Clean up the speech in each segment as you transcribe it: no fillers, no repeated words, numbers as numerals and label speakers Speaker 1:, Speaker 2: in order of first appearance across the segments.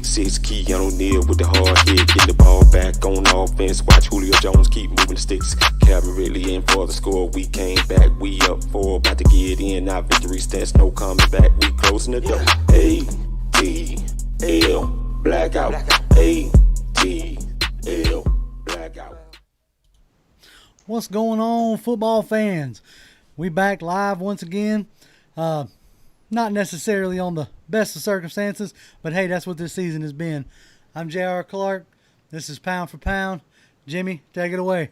Speaker 1: 6'6", Keanu Neal with the hard hit. Get the ball back on offense. Watch Julio Jones keep moving the sticks. Calvin Ridley in for the score. We came back. We up 4. About to get in. Our victory stats. No coming back. We closing the door. A-T-L. Blackout. A-T-L. Blackout.
Speaker 2: What's going on, football fans? We back live once again. Not necessarily on the best of circumstances, but hey, that's what this season has been. I'm J.R. Clark. This is Pound for Pound. Jimmy, take it away.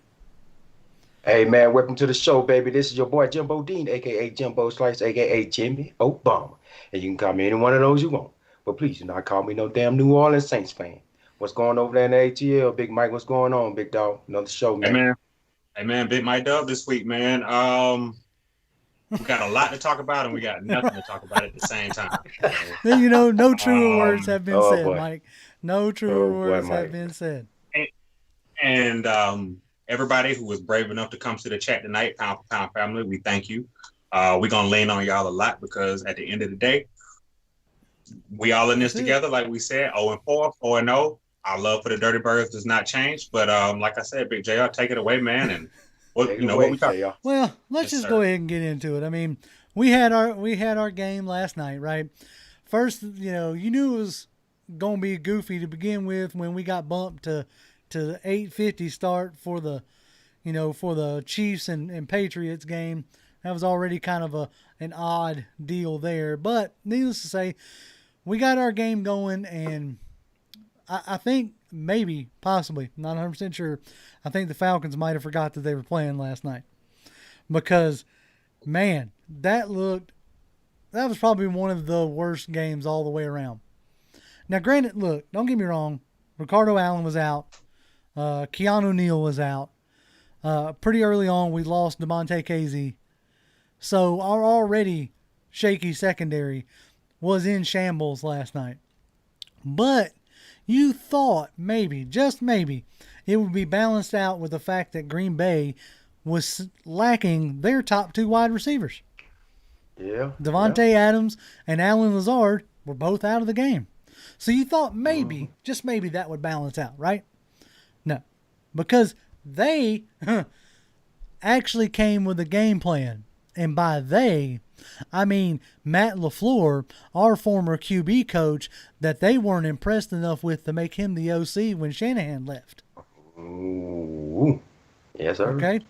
Speaker 3: Hey, man, welcome to the show, baby. This is your boy, Jimbo Dean, a.k.a. Jimbo Slice, a.k.a. Jimmy Obama. And you can call me any one of those you want. But please do not call me no damn New Orleans Saints fan. What's going over there in the ATL? Big Mike, what's going on, big dog? Another show, man.
Speaker 4: Hey, man, Big Mike Dub this week, man. We got a lot to talk about, and we got nothing to talk about at the same time.
Speaker 2: You know, no truer words have been said,
Speaker 3: boy.
Speaker 2: Mike. No truer words
Speaker 3: Mike.
Speaker 2: have been said.
Speaker 4: And everybody who was brave enough to come to the chat tonight, Pound for Pound family, we thank you. We're going to lean on y'all a lot because at the end of the day, we all in this together, like we said, 0-4, 4-0. Our love for the Dirty Birds does not change. But like I said, Big JR, take it away, man. And what we talking?
Speaker 2: Go ahead and get into it. I mean, we had our game last night, right? First, you knew it was gonna be goofy to begin with when we got bumped to the 8:50 start for the Chiefs and Patriots game. That was already kind of an odd deal there. But needless to say, we got our game going, and I think maybe, possibly, not 100% sure, I think the Falcons might have forgot that they were playing last night. Because, man, that was probably one of the worst games all the way around. Now, granted, look, don't get me wrong, Ricardo Allen was out. Keanu Neal was out. Pretty early on, we lost DeMonte Casey. So, our already shaky secondary was in shambles last night. But you thought maybe, just maybe, it would be balanced out with the fact that Green Bay was lacking their top 2 wide receivers.
Speaker 3: Yeah.
Speaker 2: Devontae Adams and Allen Lazard were both out of the game. So you thought maybe, just maybe, that would balance out, right? No. Because they actually came with a game plan. And by they, I mean Matt LaFleur, our former QB coach, that they weren't impressed enough with to make him the OC when Shanahan left.
Speaker 3: Ooh. Yes, sir.
Speaker 2: Okay.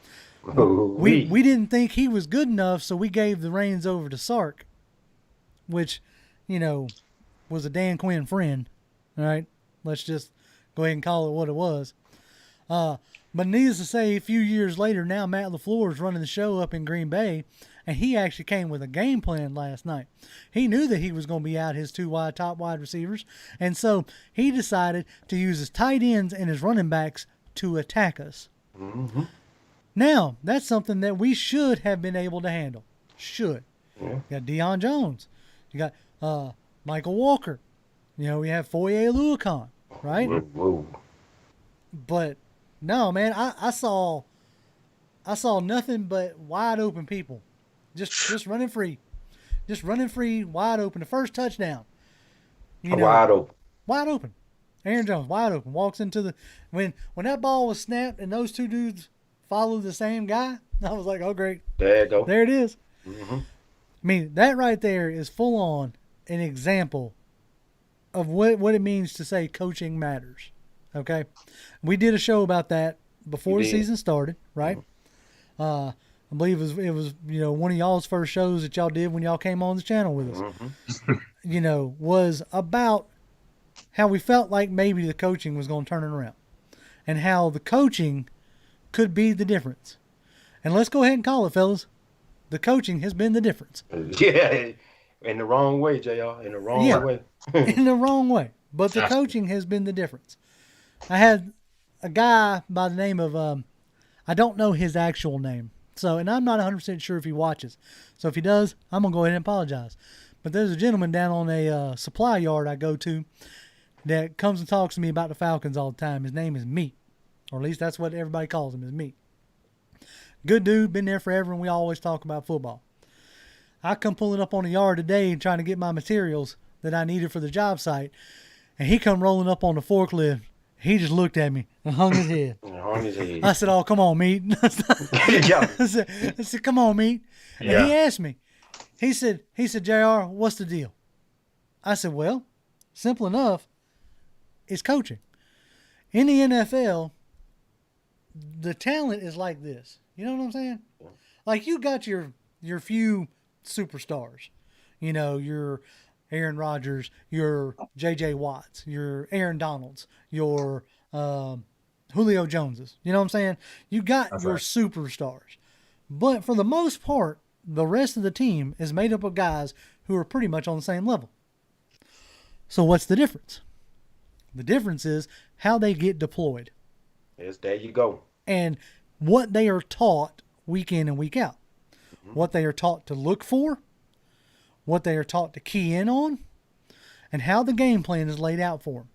Speaker 2: We didn't think he was good enough, so we gave the reins over to Sark, which, was a Dan Quinn friend. All right. Let's just go ahead and call it what it was. But needless to say, a few years later, now Matt LaFleur is running the show up in Green Bay, and he actually came with a game plan last night. He knew that he was going to be out his 2 top wide receivers, and so he decided to use his tight ends and his running backs to attack us.
Speaker 3: Mm-hmm.
Speaker 2: Now, that's something that we should have been able to handle. Should. Yeah. You got Deion Jones. You got Michael Walker. We have Foye Oluokun, right?
Speaker 3: Whoa.
Speaker 2: But no, man, I saw nothing but wide open people. Just running free. Just running free, wide open. The first touchdown.
Speaker 3: Wide open.
Speaker 2: Wide open. Aaron Jones, wide open. Walks into the when that ball was snapped and those 2 dudes followed the same guy, I was like, oh great.
Speaker 3: There you go.
Speaker 2: There it is.
Speaker 3: Mm-hmm.
Speaker 2: I mean, that right there is full on an example of what it means to say coaching matters. Okay? We did a show about that before the season started, right? Mm-hmm. I believe it was one of y'all's first shows that y'all did when y'all came on the channel with us. Mm-hmm. Was about how we felt like maybe the coaching was going to turn it around and how the coaching could be the difference. And let's go ahead and call it, fellas. The coaching has been the difference.
Speaker 3: Yeah, in the wrong way, JR. In the wrong way.
Speaker 2: In the wrong way. But the coaching has been the difference. I had a guy by the name of, I don't know his actual name. And I'm not 100% sure if he watches. So if he does, I'm going to go ahead and apologize. But there's a gentleman down on a supply yard I go to that comes and talks to me about the Falcons all the time. His name is Meat. Or at least that's what everybody calls him, is Meat. Good dude, been there forever, and we always talk about football. I come pulling up on the yard today and trying to get my materials that I needed for the job site. And he come rolling up on the forklift. He just looked at me and hung his head. I said, "Oh, come on, meat." I said, "Come on, meat." And he asked me. He said, "JR, what's the deal?" I said, "Well, simple enough. It's coaching. In the NFL, the talent is like this. You know what I'm saying? Like you got your few superstars. You know, your Aaron Rodgers, your J.J. Watts, your Aaron Donalds, your Julio Joneses. You know what I'm saying? You got your superstars. But for the most part, the rest of the team is made up of guys who are pretty much on the same level. So what's the difference? The difference is how they get deployed.
Speaker 3: Yes, there you go.
Speaker 2: And what they are taught week in and week out. What they are taught to look for, what they are taught to key in on, and how the game plan is laid out for them.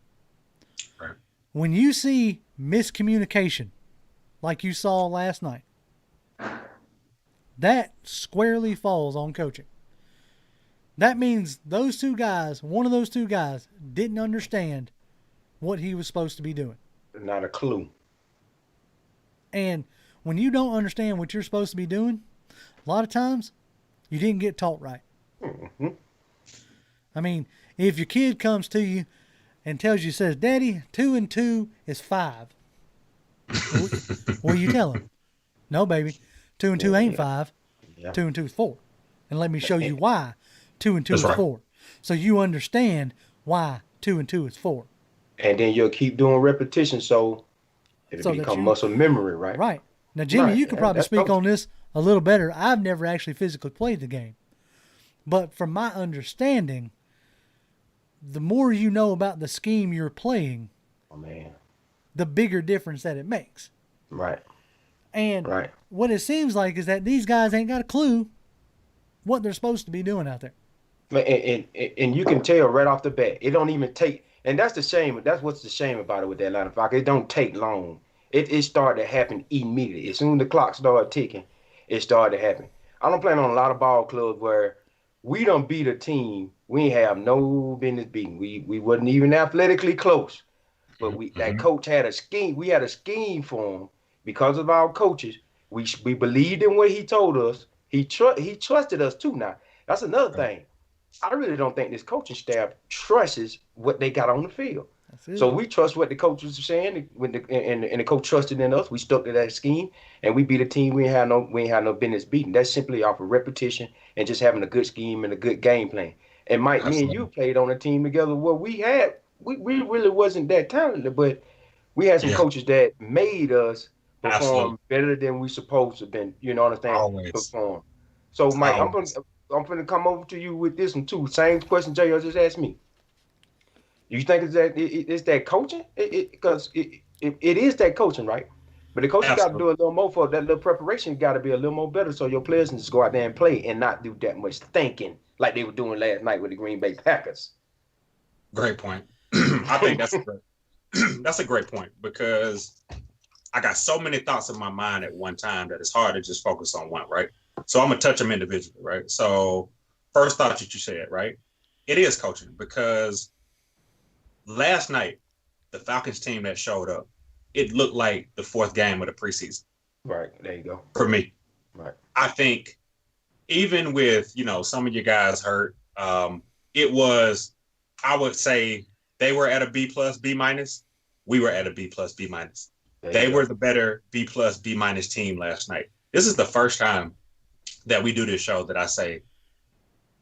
Speaker 4: Right.
Speaker 2: When you see miscommunication, like you saw last night, that squarely falls on coaching. That means those two guys, one of those two guys, didn't understand what he was supposed to be doing.
Speaker 3: Not a clue.
Speaker 2: And when you don't understand what you're supposed to be doing, a lot of times you didn't get taught right.
Speaker 3: Mm-hmm.
Speaker 2: I mean, if your kid comes to you and tells you, says, "Daddy, 2 and 2 is 5. What do you tell him? "No, baby, 2 and 2 ain't 5. 2 and 2 is 4. And let me show you why 2 and 2 is 4. So you understand why 2 and 2 is 4.
Speaker 3: And then you'll keep doing repetition so it'll become muscle memory, right?
Speaker 2: Right. Now, Jimmy, you could probably speak on this a little better. I've never actually physically played the game. But from my understanding, the more you know about the scheme you're playing, the bigger difference that it makes.
Speaker 3: Right.
Speaker 2: And what it seems like is that these guys ain't got a clue what they're supposed to be doing out there.
Speaker 3: And you can tell right off the bat. It don't even take, and that's the shame. That's what's the shame about it with the Atlanta Falcons. It don't take long. It started to happen immediately. As soon as the clock started ticking, it started to happen. I don't play on a lot of ball clubs where we don't beat a team we have no business beating. We wasn't even athletically close. But that coach had a scheme. We had a scheme for him because of our coaches. We believed in what he told us. He trusted us too. Now, that's another thing. I really don't think this coaching staff trusts what they got on the field. So we trust what the coaches are saying. And the coach trusted in us. We stuck to that scheme, and we beat a team we ain't had no business beating. That's simply off of repetition and just having a good scheme and a good game plan. And Mike, me and you played on a team together where we really wasn't that talented, but we had some coaches that made us perform better than we supposed to have been. You know what I'm saying?
Speaker 4: Always.
Speaker 3: Perform. So Mike, I'm gonna come over to you with this one too. Same question JR just asked me. You think it's that coaching? Because it is that coaching, right? But the coach got to do a little more for that. Little preparation got to be a little more better, so your players can just go out there and play and not do that much thinking like they were doing last night with the Green Bay Packers.
Speaker 4: Great point. I think that's a great point because I got so many thoughts in my mind at one time that it's hard to just focus on one, right? So I'm gonna touch them individually, right? So first thought that you said, right? It is coaching because last night, the Falcons team that showed up, it looked like the fourth game of the preseason.
Speaker 3: Right, there you go.
Speaker 4: For me.
Speaker 3: Right.
Speaker 4: I think even with, some of you guys hurt, it was, I would say they were at a B+, B-. We were at a B+, B-. They were the better B+, B- team last night. This is the first time that we do this show that I say,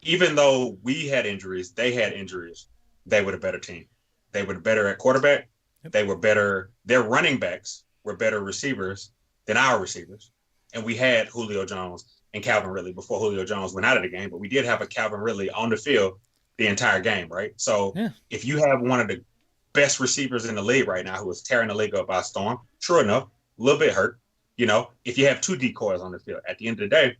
Speaker 4: even though we had injuries, they had injuries, they were the better team. They were better at quarterback. Yep. They were better. Their running backs were better receivers than our receivers. And we had Julio Jones and Calvin Ridley before Julio Jones went out of the game. But we did have a Calvin Ridley on the field the entire game, right? So if you have one of the best receivers in the league right now who is tearing the league up by storm, sure enough, a little bit hurt. If you have two decoys on the field, at the end of the day,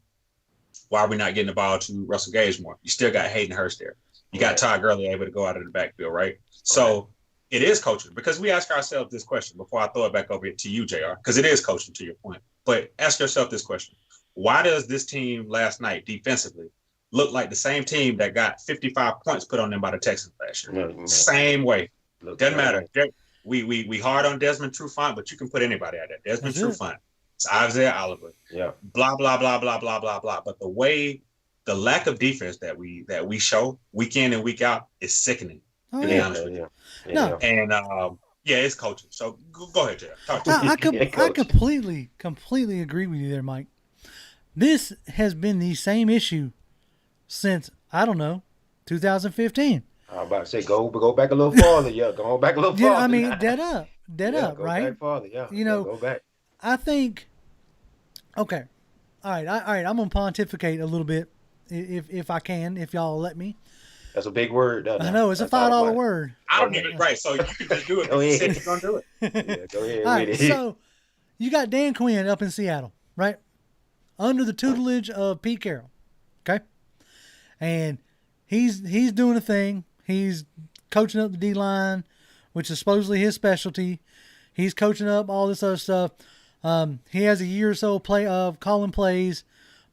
Speaker 4: why are we not getting the ball to Russell Gage more? You still got Hayden Hurst there. You got Todd Gurley able to go out of the backfield, right? So it is coaching because we ask ourselves this question before I throw it back over to you, JR, because it is coaching to your point. But ask yourself this question. Why does this team last night defensively look like the same team that got 55 points put on them by the Texans last year? Same way. Doesn't matter. We hard on Desmond Trufant, but you can put anybody out there. Desmond Trufant. It's Isaiah Oliver.
Speaker 3: Yeah.
Speaker 4: Blah blah blah blah blah blah blah. But the lack of defense that we show week in and week out is sickening. To be honest with you.
Speaker 2: No.
Speaker 4: And it's coaching. So go ahead, Jeff. Talk to me.
Speaker 2: I completely agree with you there, Mike. This has been the same issue since, I don't know, 2015.
Speaker 3: I was about to say, go back a little farther. Yeah, go back a little farther.
Speaker 2: Yeah, I mean, dead up,
Speaker 3: go
Speaker 2: right?
Speaker 3: Back farther, yeah.
Speaker 2: You know,
Speaker 3: go back.
Speaker 2: I think, okay, all right, I'm going to pontificate a little bit, if I can, if y'all let me.
Speaker 3: That's a big word.
Speaker 2: I know, it's a $5 word.
Speaker 4: I don't get it right, so you can just do it.
Speaker 3: Go ahead.
Speaker 4: You said you're going to do it.
Speaker 3: Yeah, go ahead.
Speaker 2: All right, so you got Dan Quinn up in Seattle, right? Under the tutelage of Pete Carroll, okay? And he's doing a thing. He's coaching up the D-line, which is supposedly his specialty. He's coaching up all this other stuff. He has a year or so of calling plays,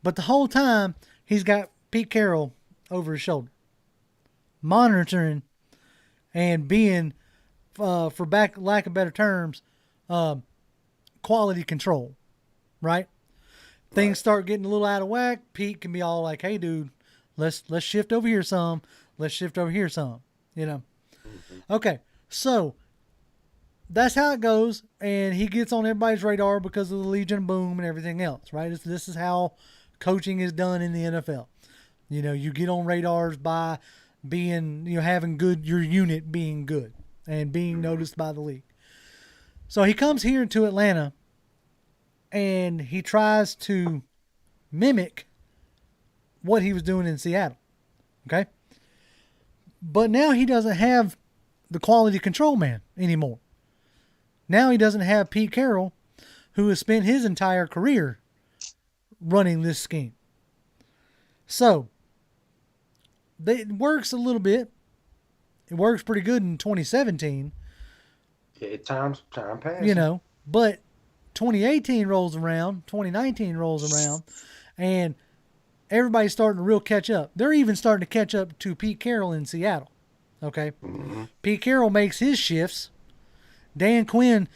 Speaker 2: but the whole time he's got Pete Carroll over his shoulder, monitoring and being, for lack of better terms, quality control, right? Things start getting a little out of whack. Pete can be all like, "Hey, dude, let's shift over here some. Let's shift over here some." You know. Mm-hmm. Okay, so that's how it goes, and he gets on everybody's radar because of the Legion of Boom and everything else, right? This is how coaching is done in the NFL. You know, you get on radars by being, having your unit being good and being noticed by the league. So he comes here to Atlanta, and he tries to mimic what he was doing in Seattle. Okay? But now he doesn't have the quality control man anymore. Now he doesn't have Pete Carroll, who has spent his entire career running this scheme. So, it works a little bit. It works pretty good in 2017.
Speaker 3: Time passes.
Speaker 2: But 2018 rolls around, 2019 rolls around, and everybody's starting to real catch up. They're even starting to catch up to Pete Carroll in Seattle. Okay? Mm-hmm. Pete Carroll makes his shifts. Dan Quinn,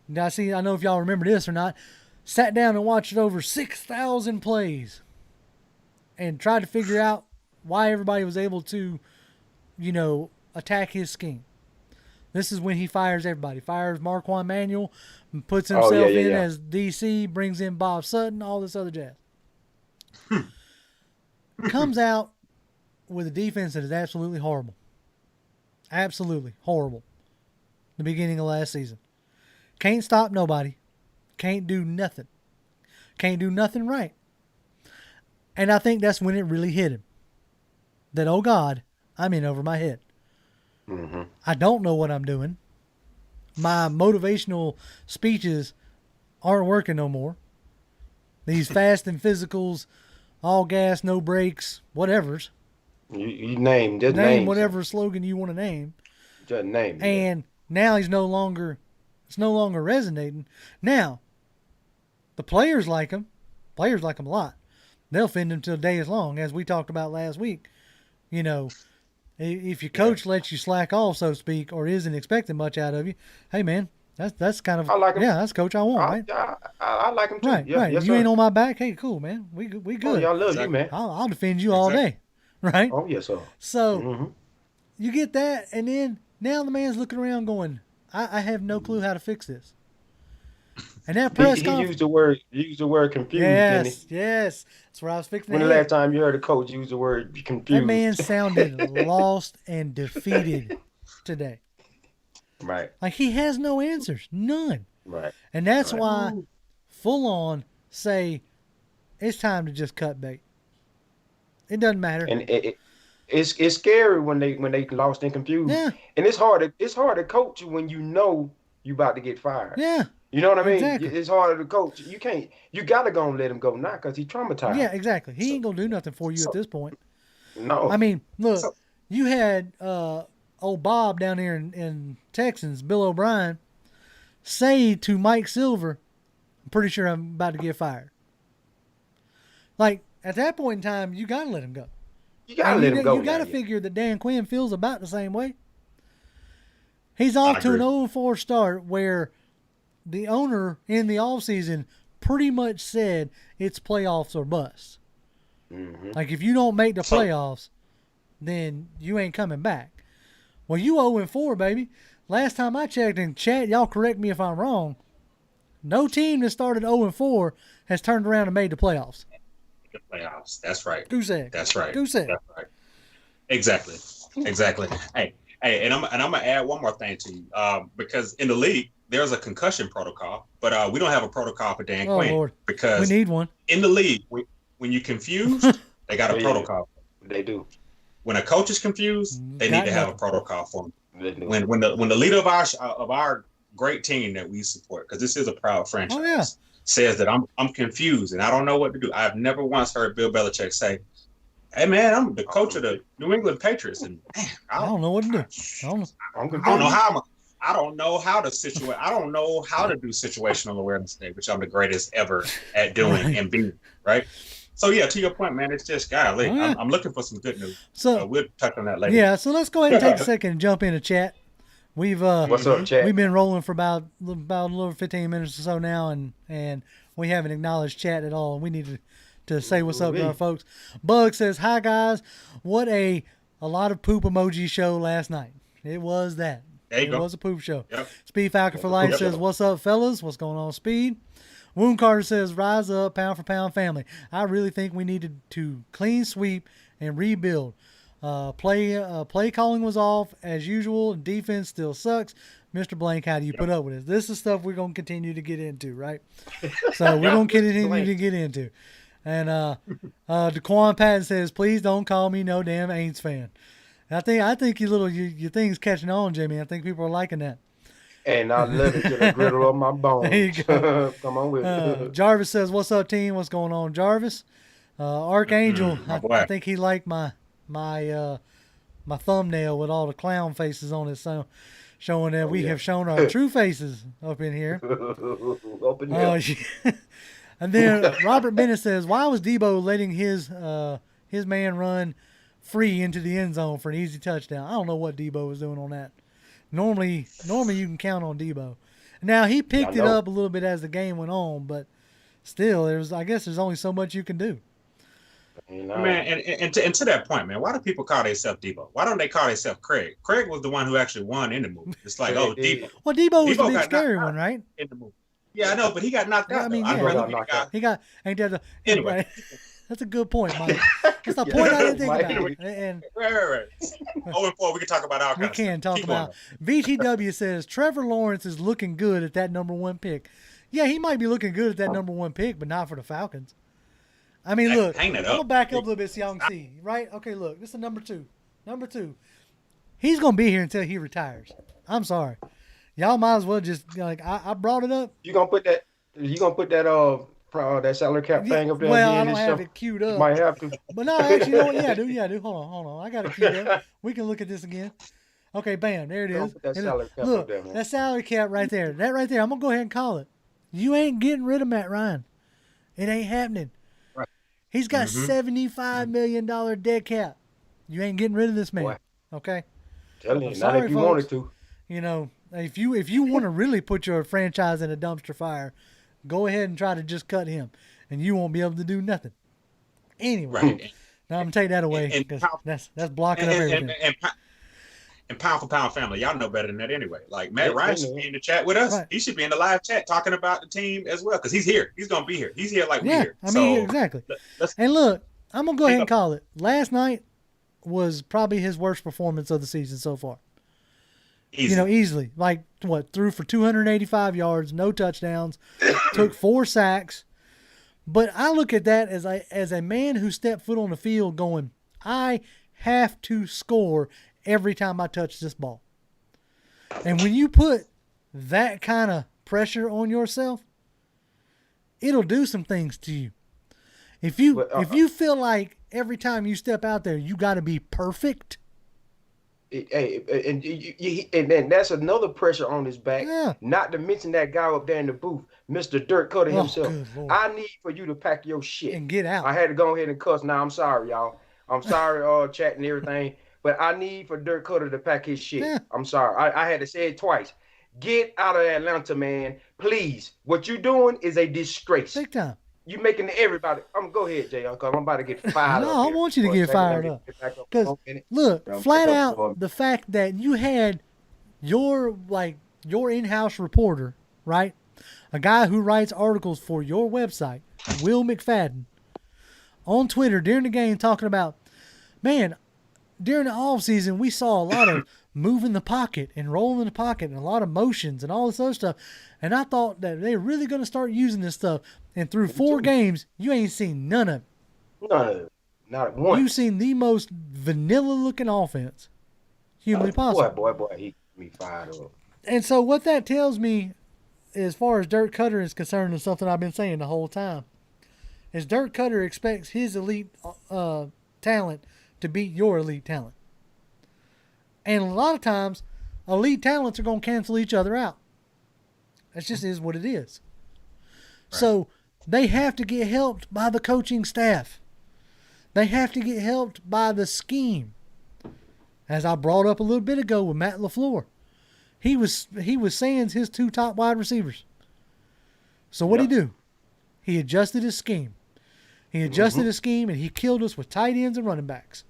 Speaker 2: I don't know if y'all remember this or not, sat down and watched over 6,000 plays and tried to figure out why everybody was able to, attack his scheme. This is when he fires everybody. Fires Marquand Manuel, puts himself in as DC, brings in Bob Sutton, all this other jazz. Comes out with a defense that is absolutely horrible. Absolutely horrible. The beginning of last season. Can't stop nobody. Can't do nothing. Can't do nothing right. And I think that's when it really hit him. That, oh God, I'm in over my head. Mm-hmm. I don't know what I'm doing. My motivational speeches aren't working no more. These fast and physicals, all gas, no brakes, whatevers.
Speaker 3: You name
Speaker 2: whatever slogan you want to name.
Speaker 3: Just name.
Speaker 2: And now it's no longer resonating. Now, the players like him. Players like him a lot. They'll defend him till the day is long, as we talked about last week. If your coach lets you slack off, so to speak, or isn't expecting much out of you, hey man, that's kind of,
Speaker 3: I like him.
Speaker 2: Yeah, that's coach I want, right?
Speaker 3: I like him too.
Speaker 2: Right,
Speaker 3: yeah,
Speaker 2: right.
Speaker 3: Yes,
Speaker 2: you
Speaker 3: sir.
Speaker 2: ain't on my back. Hey, cool, man. We good.
Speaker 3: Oh, y'all love you, man.
Speaker 2: I'll defend you all day, right?
Speaker 3: Oh yes, sir.
Speaker 2: So you get that, and then now the man's looking around going, I have no clue how to fix this. And that press conference,
Speaker 3: he used the word confused. Didn't he?
Speaker 2: Yes. That's where I was fixing.
Speaker 3: When the last time you heard a coach use the word confused?
Speaker 2: That man sounded lost and defeated today.
Speaker 3: Right.
Speaker 2: Like he has no answers, none.
Speaker 3: Right.
Speaker 2: And that's why, full on, say, it's time to just cut bait. It doesn't matter.
Speaker 3: And it's scary when they lost and confused.
Speaker 2: Yeah.
Speaker 3: And it's hard to coach when you know you about to get fired.
Speaker 2: Yeah.
Speaker 3: You know what I mean?
Speaker 2: Exactly.
Speaker 3: It's harder to coach. You gotta go and let him go now because he's traumatized.
Speaker 2: Yeah, exactly. He ain't gonna do nothing for you at this point.
Speaker 3: No.
Speaker 2: I mean, look, you had old Bob down here in Texans, Bill O'Brien, say to Mike Silver, I'm pretty sure I'm about to get fired. Like, at that point in time, you gotta let him go.
Speaker 3: You gotta let him go.
Speaker 2: You gotta figure that Dan Quinn feels about the same way. He's off to an 0-4 start where the owner in the offseason pretty much said it's playoffs or bust.
Speaker 3: Mm-hmm.
Speaker 2: Like, if you don't make the playoffs, then you ain't coming back. Well, you 0-4, baby. Last time I checked, in chat, y'all correct me if I'm wrong, no team that started 0-4 has turned around and made the playoffs.
Speaker 4: The playoffs. That's right.
Speaker 2: Goose egg.
Speaker 4: That's right.
Speaker 2: Goose egg.
Speaker 4: That's right. Exactly. Hey, and I'm gonna add one more thing to you, because in the league there's a concussion protocol, but we don't have a protocol for Dan Quinn.
Speaker 2: Lord.
Speaker 4: Because
Speaker 2: we need one.
Speaker 4: In the league, when you're confused, they got a protocol.
Speaker 3: They do.
Speaker 4: When a coach is confused, they need to have a protocol for him. When the leader of our great team that we support, because this is a proud franchise, says that I'm confused and I don't know what to do. I've never once heard Bill Belichick say, "Hey man, I'm the coach of the New England Patriots, and man,
Speaker 2: I don't know what to do. I
Speaker 4: don't know how to do situational awareness today, which I'm the greatest ever at doing and being, right? So yeah, to your point, man, it's just golly. I'm looking for some good news. So we'll touch on that later.
Speaker 2: Yeah, so let's go ahead and take a second and jump into chat. We've
Speaker 3: what's up, chat?
Speaker 2: We've been rolling for about a little over 15 minutes or so now, and we haven't acknowledged chat at all. We need to say what's up to our folks. Bug says, "Hi guys, what a lot of poop emoji show last night. It was that. It was a poop show."
Speaker 4: Yep.
Speaker 2: Speed Falcon for Life says, "What's up, fellas? What's going on, Speed?" Wound Carter says, "Rise up, pound for pound family. I really think we needed to clean sweep and rebuild. Play calling was off as usual. Defense still sucks. Mr. Blank, how do you put up with this?" This is stuff we're going to continue to get into, right? So we're going to continue to get into. And DeQuan Patton says, "Please don't call me no damn Aints fan." And I think your thing's catching on, Jimmy. I think people are liking that.
Speaker 3: And I love it to the griddle of my bones.
Speaker 2: There you go.
Speaker 3: Come on with it.
Speaker 2: Jarvis says, "What's up, team? What's going on, Jarvis?" Archangel, I think he liked my thumbnail with all the clown faces on it, so showing that we have shown our true faces up in here. And then Robert Bennett says, "Why was Debo letting his man run free into the end zone for an easy touchdown?" I don't know what Debo was doing on that. Normally you can count on Debo. Now he picked it up a little bit as the game went on, but still, I guess there's only so much you can do.
Speaker 4: Man, and to that point, man, why do people call themselves Debo? Why don't they call themselves Craig? Craig was the one who actually won in the movie. It's like, Debo.
Speaker 2: Well, Debo was the big scary one, right?
Speaker 4: In the movie. Yeah, I know, but he got knocked out.
Speaker 2: I mean,
Speaker 4: Anyway.
Speaker 2: That's a good point, Mike. That's the point I didn't think about. And
Speaker 4: right. 0-4, we can talk about our
Speaker 2: We can talk about. VTW says, "Trevor Lawrence is looking good at that number 1 pick." Yeah, he might be looking good at that number 1 pick, but not for the Falcons. I mean, look, I'm going to back up a little bit so y'all can see, right? Okay, look, this is number 2. Number 2. He's going to be here until he retires. I'm sorry. Y'all might as well just, I brought it up.
Speaker 3: You going to put that that salary cap thing up there?
Speaker 2: Well, I don't have it queued up.
Speaker 3: You might have to.
Speaker 2: But no, actually, you know what? Yeah, I do. Hold on. I got it queued up. We can look at this again. Okay, bam. There it is.
Speaker 3: That salary cap
Speaker 2: look,
Speaker 3: up there, man.
Speaker 2: that salary cap right there. That right there. I'm going to go ahead and call it. You ain't getting rid of Matt Ryan. It ain't happening.
Speaker 3: Right.
Speaker 2: He's got $75 million dead cap. You ain't getting rid of this man.
Speaker 3: Boy.
Speaker 2: Okay?
Speaker 3: Tell you, not if you wanted to.
Speaker 2: You know, if you want to really put your franchise in a dumpster fire, go ahead and try to just cut him, and you won't be able to do nothing. Anyway, now I'm gonna take that away because that's blocking up everything.
Speaker 4: And pound for pound family, y'all know better than that anyway. Like Matt Ryan should be in the chat with us. Right. He should be in the live chat talking about the team as well because he's here. He's gonna be here. He's here like we're here.
Speaker 2: I mean, exactly. And look, I'm gonna go ahead and call it. Last night was probably his worst performance of the season so far. Easily. Like, threw for 285 yards, no touchdowns, took 4 sacks. But I look at that as a man who stepped foot on the field going, I have to score every time I touch this ball. And when you put that kind of pressure on yourself, it'll do some things to you. If you feel like every time you step out there, you got to be perfect,
Speaker 3: and then that's another pressure on his back.
Speaker 2: Yeah.
Speaker 3: Not to mention that guy up there in the booth, Mr. Dirk Cutter himself. I need for you to pack your shit
Speaker 2: and get out.
Speaker 3: I had to go ahead and cuss. Now I'm sorry, y'all. I'm sorry, chat and everything. but I need for Dirk Cutter to pack his shit.
Speaker 2: Yeah.
Speaker 3: I'm sorry. I had to say it twice. Get out of Atlanta, man. Please. What you doing is a disgrace.
Speaker 2: Big time.
Speaker 3: You making everybody. Go ahead, Jay, because I'm about to get fired up.
Speaker 2: No, I want you to get fired up. Because look, flat out, the fact that you had your in-house reporter, right? A guy who writes articles for your website, Will McFadden, on Twitter during the game talking about, man, during the offseason, we saw a lot of moving the pocket and rolling the pocket and a lot of motions and all this other stuff. And I thought that they're really going to start using this stuff. And through 4 games, you ain't seen none of it.
Speaker 3: None of it. Not one.
Speaker 2: You've seen the most vanilla-looking offense humanly possible.
Speaker 3: Boy, he got me fired up.
Speaker 2: And so what that tells me, as far as Dirk Cutter is concerned, is something I've been saying the whole time, is Dirk Cutter expects his elite talent to beat your elite talent. And a lot of times, elite talents are going to cancel each other out. That just is what it is. Right. So they have to get helped by the coaching staff. They have to get helped by the scheme. As I brought up a little bit ago with Matt LaFleur. He was saying his 2 top wide receivers. So what did he do? He adjusted his scheme. He adjusted his scheme, and he killed us with tight ends and running backs.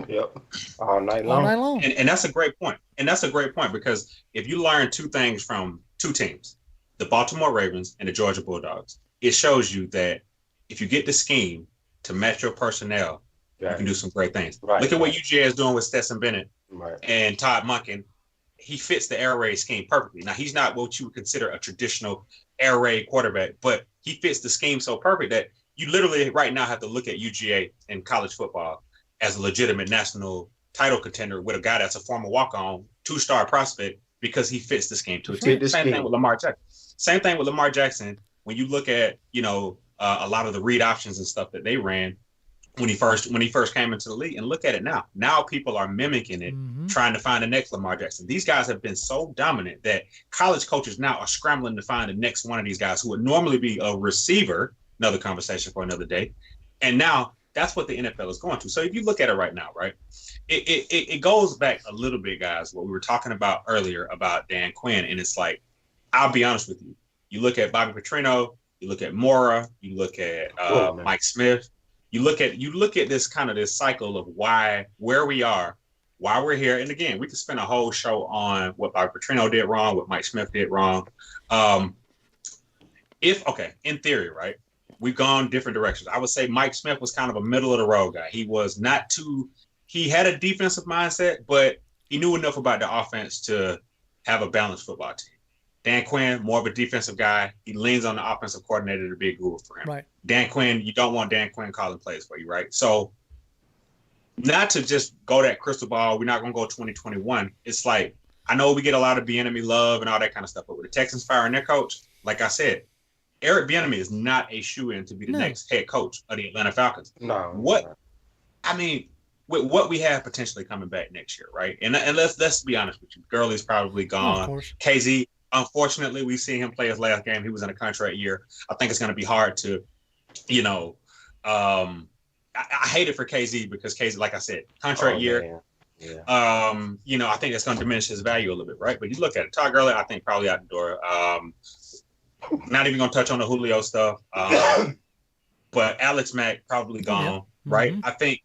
Speaker 3: Yep. All night long.
Speaker 4: And that's a great point. And that's a great point, because if you learn 2 things from 2 teams, the Baltimore Ravens and the Georgia Bulldogs, it shows you that if you get the scheme to match your personnel, you can do some great things. Right. Look at what UGA is doing with Stetson Bennett and Todd Monken. He fits the air raid scheme perfectly. Now, he's not what you would consider a traditional air raid quarterback, but he fits the scheme so perfect that you literally right now have to look at UGA in college football as a legitimate national title contender with a guy that's a former walk-on, 2-star prospect, because he fits the scheme to a T. Same thing with Lamar Jackson. Same thing with Lamar Jackson. When you look at, a lot of the read options and stuff that they ran when he first came into the league, and look at it now. Now people are mimicking it, trying to find the next Lamar Jackson. These guys have been so dominant that college coaches now are scrambling to find the next one of these guys who would normally be a receiver. Another conversation for another day. And now that's what the NFL is going to. So if you look at it right now, right, it goes back a little bit, guys, what we were talking about earlier about Dan Quinn. And it's like, I'll be honest with you. You look at Bobby Petrino, you look at Mora, you look at Mike Smith. You look at this kind of this cycle of where we are, why we're here. And again, we could spend a whole show on what Bobby Petrino did wrong, what Mike Smith did wrong. In theory, right, we've gone different directions. I would say Mike Smith was kind of a middle of the road guy. He had a defensive mindset, but he knew enough about the offense to have a balanced football team. Dan Quinn, more of a defensive guy. He leans on the offensive coordinator to be a guru for him. Right. Dan Quinn, you don't want Dan Quinn calling plays for you, right? So not to just go that crystal ball, we're not going to go 2021. It's like, I know we get a lot of Bieniemy love and all that kind of stuff, but with the Texans firing their coach, like I said, Eric Bieniemy is not a shoo-in to be the next head coach of the Atlanta Falcons. With what we have potentially coming back next year, right? And let's be honest with you. Gurley's probably gone. KZ, unfortunately, we've seen him play his last game. He was in a contract year. I think it's going to be hard to, I hate it for KZ because KZ, like I said, contract year. Yeah. I think it's going to diminish his value a little bit, right? But you look at it. Todd Gurley, I think probably out the door. Not even going to touch on the Julio stuff. But Alex Mack probably gone, right? I think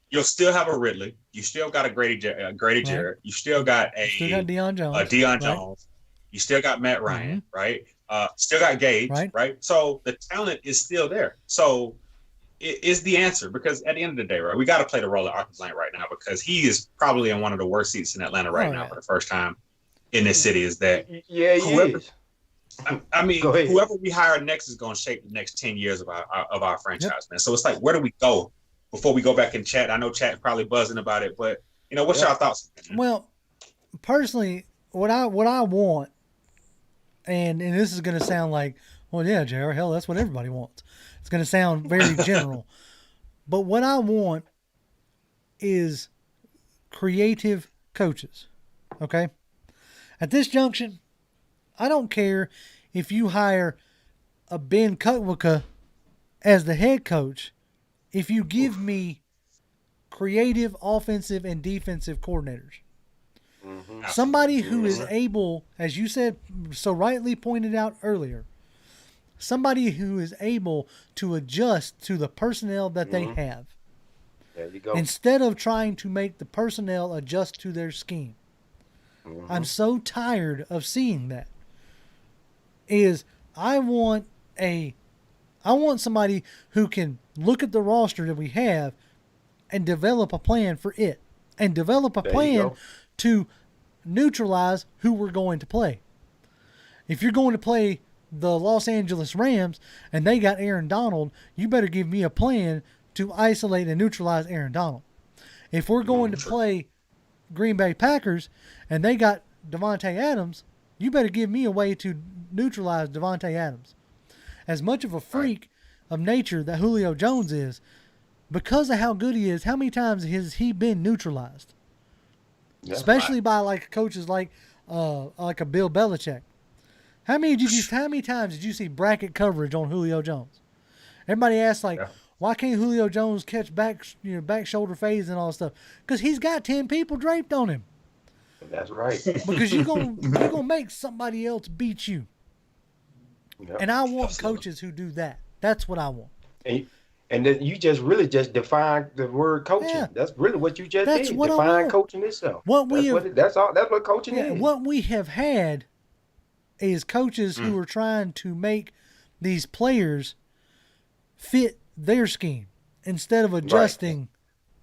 Speaker 4: you'll still have a Ridley. You still got a Grady Jarrett. You still got
Speaker 2: Deion Jones.
Speaker 4: Deion Jones. You still got Matt Ryan, right? Still got Gage, right? So the talent is still there. So it is the answer, because at the end of the day, right, we got to play the role of Arthur Blank right now, because he is probably in one of the worst seats in Atlanta right now for the first time in this city. Is that whoever, I mean, whoever we hire next is going to shape the next 10 years of our franchise, man. So it's like, where do we go before we go back and chat? I know chat's probably buzzing about it, but what's your thoughts?
Speaker 2: Well, personally, what I want. And this is going to sound like, well, yeah, Jared, hell, that's what everybody wants. It's going to sound very general. But what I want is creative coaches, okay? At this junction, I don't care if you hire a Ben Kutwicka as the head coach. If you give me creative offensive and defensive coordinators.
Speaker 3: Mm-hmm.
Speaker 2: Somebody who is able, as you said, so rightly pointed out earlier, somebody who is able to adjust to the personnel that they have.
Speaker 3: There you go.
Speaker 2: Instead of trying to make the personnel adjust to their scheme. I'm so tired of seeing that. I want somebody who can look at the roster that we have and develop a plan for it. And develop a plan to neutralize who we're going to play. If you're going to play the Los Angeles Rams and they got Aaron Donald, you better give me a plan to isolate and neutralize Aaron Donald. If we're going to play Green Bay Packers and they got Devontae Adams, you better give me a way to neutralize Devontae Adams. As much of a freak of nature that Julio Jones is, because of how good he is, how many times has he been neutralized? Yeah, especially by like coaches like a Bill Belichick. How many times did you see bracket coverage on Julio Jones? Everybody asks why can't Julio Jones catch back shoulder fades and all that stuff? Because he's got 10 people draped on him.
Speaker 3: That's right.
Speaker 2: Because you're gonna make somebody else beat you. Yep. And I want coaches who do that. That's what I want.
Speaker 3: And then you just really defined the word coaching. Yeah. That's really what you just did. Define coaching itself. That's what coaching is.
Speaker 2: What we have had is coaches who are trying to make these players fit their scheme instead of adjusting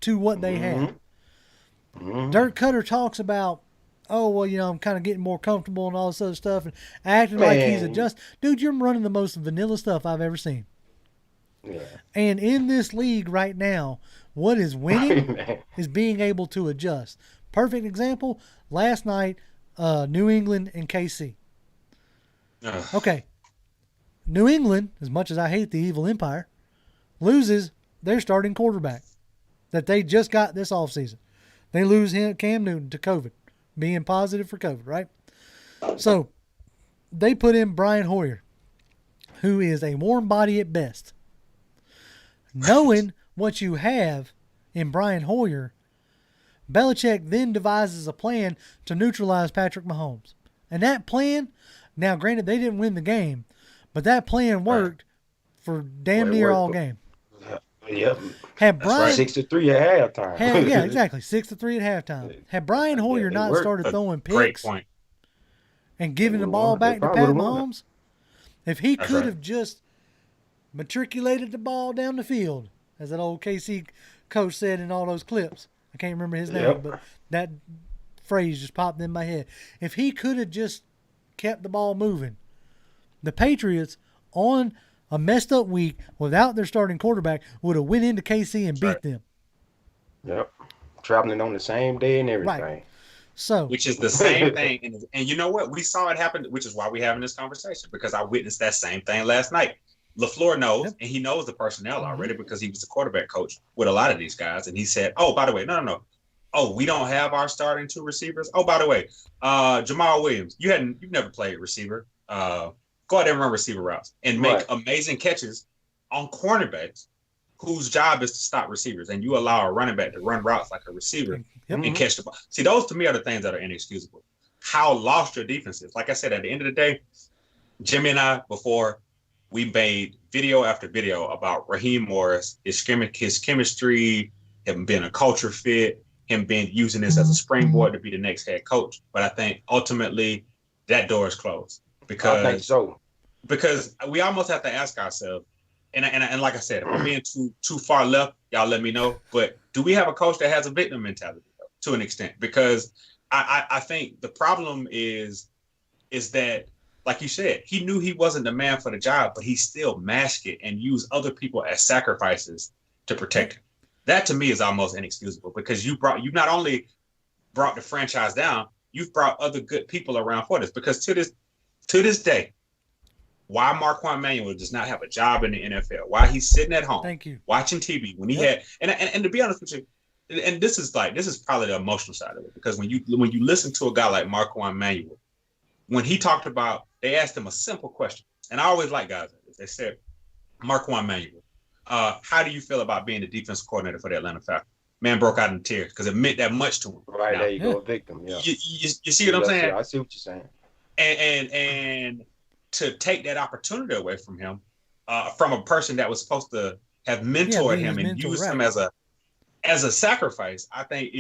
Speaker 2: to what they have. Dirk Cutter talks about, I'm kind of getting more comfortable and all this other stuff and acting like he's adjusting. Dude, you're running the most vanilla stuff I've ever seen. Yeah. And in this league right now, what is winning is being able to adjust. Perfect example, last night, New England and KC. Okay. New England, as much as I hate the evil empire, loses their starting quarterback that they just got this offseason. They lose Cam Newton to COVID, being positive for COVID, right? So they put in Brian Hoyer, who is a warm body at best. Knowing what you have in Brian Hoyer, Belichick then devises a plan to neutralize Patrick Mahomes. And that plan, now granted they didn't win the game, but that plan worked for damn near all game.
Speaker 3: Yep.
Speaker 2: Had Brian
Speaker 3: 6-3 at halftime.
Speaker 2: Yeah, exactly. 6-3 at halftime. Had Brian Hoyer not started throwing picks and giving the ball back to Pat Mahomes, if he could have just matriculated the ball down the field, as that old KC coach said in all those clips. I can't remember his name, but that phrase just popped in my head. If he could have just kept the ball moving, the Patriots on a messed up week without their starting quarterback would have went into KC and beat them.
Speaker 3: Yep. Traveling on the same day and everything.
Speaker 2: Right. So,
Speaker 4: which is the same thing. And you know what? We saw it happen, which is why we're having this conversation, because I witnessed that same thing last night. LaFleur knows, and he knows the personnel already because he was the quarterback coach with a lot of these guys. And he said, oh, by the way, no. Oh, we don't have our starting 2 receivers. Oh, by the way, Jamal Williams, you've never played receiver. Go out there and run receiver routes and make amazing catches on cornerbacks whose job is to stop receivers. And you allow a running back to run routes like a receiver and catch the ball. See, those to me are the things that are inexcusable. How lost your defense is. Like I said, at the end of the day, Jimmy and I, before, we made video after video about Raheem Morris, his chemistry, him being a culture fit, him using this as a springboard to be the next head coach. But I think ultimately that door is closed. Because,
Speaker 3: I think so.
Speaker 4: Because we almost have to ask ourselves, and like I said, if I'm being too far left, y'all let me know. But do we have a coach that has a victim mentality to an extent? Because I think the problem is that, like you said, he knew he wasn't the man for the job, but he still masked it and used other people as sacrifices to protect him. That to me is almost inexcusable, because you not only brought the franchise down, you've brought other good people around for this. Because to this day, why Marquand Manuel does not have a job in the NFL, why he's sitting at home watching TV when he had, and to be honest with you, and this is probably the emotional side of it, because when you listen to a guy like Marquand Manuel, when he talked about, they asked him a simple question, and I always like guys like this. They said, Marquand Manuel, how do you feel about being the defensive coordinator for the Atlanta Falcons? man broke out in tears because it meant that much to him.
Speaker 3: Right, there you go, a victim. Yeah.
Speaker 4: You see what I'm saying?
Speaker 3: I see what you're saying.
Speaker 4: And to take that opportunity away from him, from a person that was supposed to have mentored him and used him as a sacrifice, I think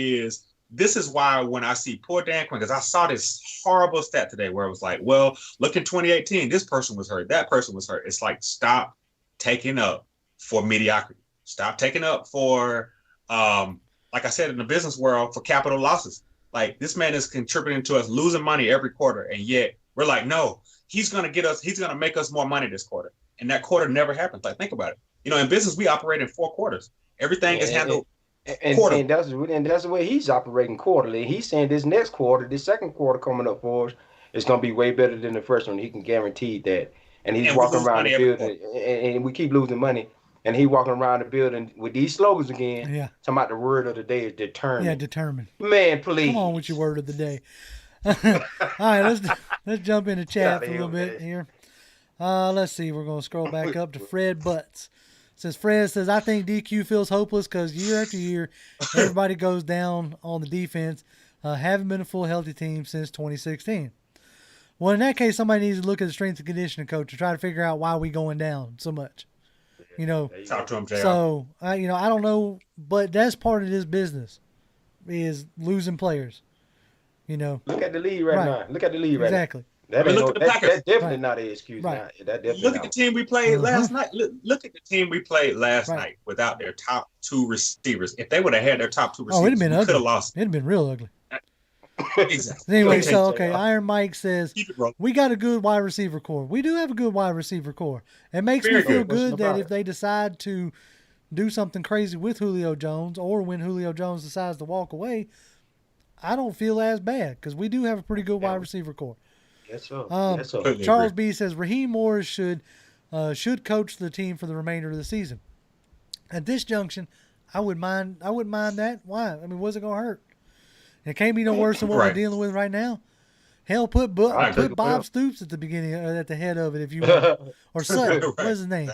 Speaker 4: this is why when I see poor Dan Quinn, because I saw this horrible stat today where it was like, well, look in 2018, this person was hurt, that person was hurt. It's like, stop taking up for mediocrity. Stop taking up for, like I said, in the business world, for capital losses. Like, this man is contributing to us losing money every quarter, and yet we're like, no, he's going to make us more money this quarter. And that quarter never happens. Like, think about it. You know, in business, we operate in 4 quarters. Everything is handled
Speaker 3: and that's the way he's operating quarterly. He's saying this next quarter, this second quarter coming up for us, is going to be way better than the first one. He can guarantee that. And he's walking around the building, and we keep losing money. And he walking around the building with these slogans again.
Speaker 2: Yeah.
Speaker 3: Talking about the word of the day is determined.
Speaker 2: Yeah, determined.
Speaker 3: Man, please.
Speaker 2: Come on with your word of the day. All right, let's jump into chat for a little bit here. Let's see. We're going to scroll back up to Fred Butts. Since Fred says, I think DQ feels hopeless because year after year, everybody goes down on the defense. Haven't been a full healthy team since 2016. Well, in that case, somebody needs to look at the strength and conditioning coach to try to figure out why we going down so much. You know,
Speaker 4: talk to him, JR.
Speaker 2: So, I don't know, but that's part of this business is losing players. You know,
Speaker 3: look at the league right now. Look at the league right now.
Speaker 2: Exactly.
Speaker 3: That's definitely not an excuse.
Speaker 2: Right.
Speaker 4: Look at the team we played last night. Look at the team we played last night without their top 2 receivers. If they would have had their top 2 receivers, we could have lost.
Speaker 2: It'd have been real ugly.
Speaker 4: Exactly.
Speaker 2: Anyway, Iron Mike says, we got a good wide receiver core. We do have a good wide receiver core. It makes me feel good that if they decide to do something crazy with Julio Jones or when Julio Jones decides to walk away, I don't feel as bad because we do have a pretty good wide receiver core.
Speaker 3: Yes, sir.
Speaker 2: Charles B says Raheem Morris should coach the team for the remainder of the season. At this junction, I wouldn't mind that. Why? I mean, what's it gonna hurt? It can't be no worse than what we're dealing with right now. Hell, put Bob Stoops at the beginning, at the head of it, if you want, or Sutton. What's his name?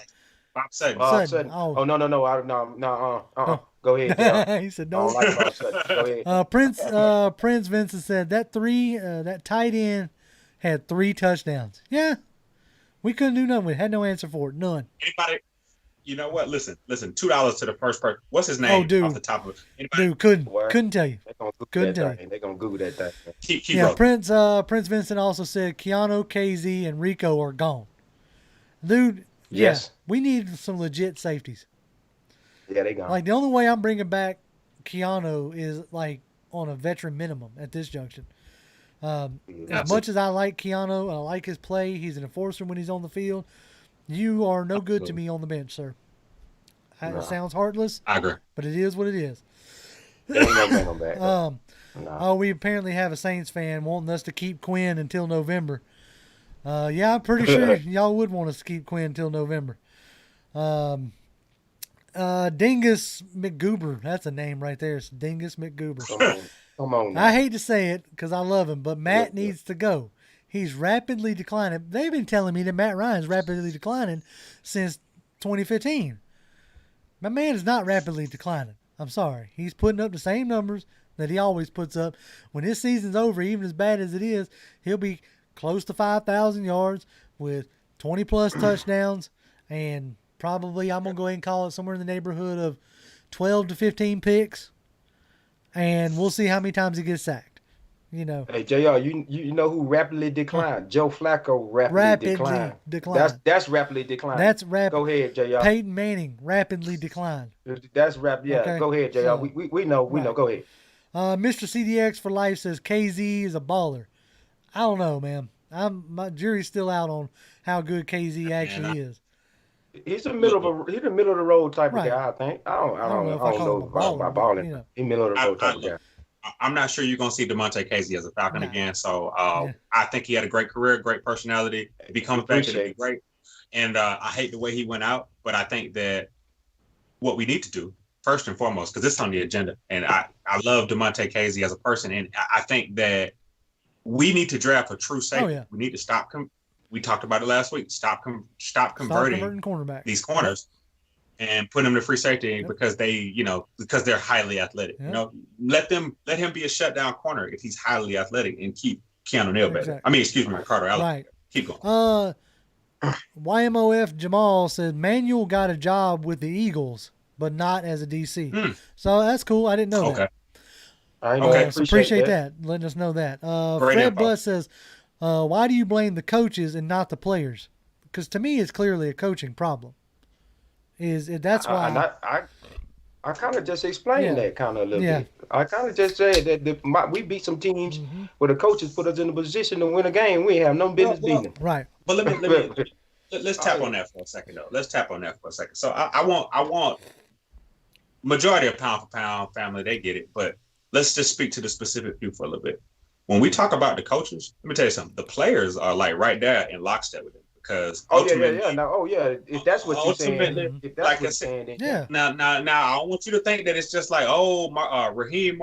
Speaker 4: Bob Sutton.
Speaker 3: Sutton. Oh no. No. Go ahead.
Speaker 2: He said no.
Speaker 3: I don't like Bob Sutton. Go
Speaker 2: ahead. Prince Vincent said that tight end had 3 touchdowns. Yeah, we couldn't do nothing with it. Had no answer for it. None.
Speaker 4: Anybody? You know what? Listen. $2 to the first person. What's his name?
Speaker 2: Oh, dude.
Speaker 4: Off the top of it. Anybody?
Speaker 2: Dude, couldn't tell you.
Speaker 3: They're gonna Google that thing.
Speaker 4: Keep rolling.
Speaker 2: Prince Vincent also said Keanu, KZ, and Rico are gone. Dude,
Speaker 3: yes,
Speaker 2: we need some legit safeties.
Speaker 3: Yeah, they gone.
Speaker 2: Like the only way I'm bringing back Keanu is like on a veteran minimum at this junction. As much as I like Keanu and I like his play, he's an enforcer when he's on the field. You are no good to me on the bench, sir. It sounds heartless.
Speaker 4: I agree.
Speaker 2: But it is what it is.
Speaker 3: They ain't gonna bring them back.
Speaker 2: We apparently have a Saints fan wanting us to keep Quinn until November. Yeah, I'm pretty sure y'all would want us to keep Quinn until November. Dingus McGoober. That's a name right there. It's Dingus McGoober.
Speaker 3: Come on.
Speaker 2: I hate to say it because I love him, but Matt needs to go. He's rapidly declining. They've been telling me that Matt Ryan's rapidly declining since 2015. My man is not rapidly declining. I'm sorry. He's putting up the same numbers that he always puts up. When his season's over, even as bad as it is, he'll be close to 5,000 yards with 20-plus touchdowns, and probably, I'm going to go ahead and call it somewhere in the neighborhood of 12 to 15 picks, and we'll see how many times he gets sacked. You know.
Speaker 3: Hey, JR, you know who rapidly declined? Joe Flacco rapidly declined. That's rapidly declined.
Speaker 2: That's rapid.
Speaker 3: Go ahead, JR.
Speaker 2: Peyton Manning rapidly declined.
Speaker 3: That's rapid. Yeah, okay. Go ahead, JR. So, we know. We know. Go ahead.
Speaker 2: Mr. CDX for life says KZ is a baller. I don't know, man. My jury's still out on how good KZ actually is.
Speaker 3: He's a middle of the road type of guy, I think. I don't know about balling. You know. He's middle of the road type of guy.
Speaker 4: I'm not sure you're going to see DeMonte Casey as a Falcon again. So I think he had a great career, great personality. If he comes back, it'll be great. And I hate the way he went out, but I think that what we need to do, first and foremost, because it's on the agenda, and I love DeMonte Casey as a person, and I think that we need to draft a true safety. Oh, yeah. We need to stop. We talked about it last week. Stop converting
Speaker 2: cornerbacks.
Speaker 4: These corners and put him to free safety because because they're highly athletic.
Speaker 2: Yep.
Speaker 4: You know, let him be a shutdown corner if he's highly athletic and keep Keanu Neal better.
Speaker 2: Exactly.
Speaker 4: I mean, excuse me, Carter Allen.
Speaker 2: Right.
Speaker 4: Keep going.
Speaker 2: YMOF Jamal said Manuel got a job with the Eagles, but not as a DC. So that's cool. I didn't know that.
Speaker 3: I know.
Speaker 2: So appreciate that. Letting us know that. Fred Bus says, why do you blame the coaches and not the players? Because to me, it's clearly a coaching problem. That's why
Speaker 3: I kind of just explained that kind of a little bit. I kind of just said that we beat some teams where the coaches put us in a position to win a game. We have no business beating them.
Speaker 2: Right.
Speaker 4: But let's tap on that for a second, though. Let's tap on that for a second. So I want majority of pound for pound family, they get it, but let's just speak to the specific few for a little bit. When we talk about the coaches, let me tell you something. The players are like right there in lockstep with them. Because
Speaker 3: if that's what you're saying, if that's
Speaker 4: like
Speaker 3: what
Speaker 4: I said,
Speaker 3: saying, yeah.
Speaker 4: Now, I don't want you to think that it's just like, Raheem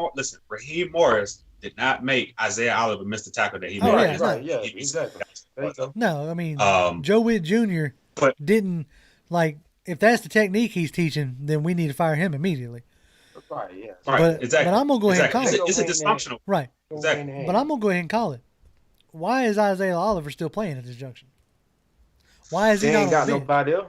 Speaker 4: Morris did not make Isaiah Oliver miss the tackle that he made.
Speaker 3: Exactly.
Speaker 2: No, I mean, Joe Witt Jr. didn't, like, if that's the technique he's teaching, then we need to fire him immediately.
Speaker 3: Right, yeah.
Speaker 4: Right, exactly.
Speaker 2: But I'm going to go ahead and call it.
Speaker 4: It's a dysfunctional.
Speaker 2: Right.
Speaker 4: Exactly.
Speaker 2: But I'm going to go ahead and call it. Why is Isaiah Oliver still playing at this junction? Why is he not on the bench?
Speaker 3: Nobody else.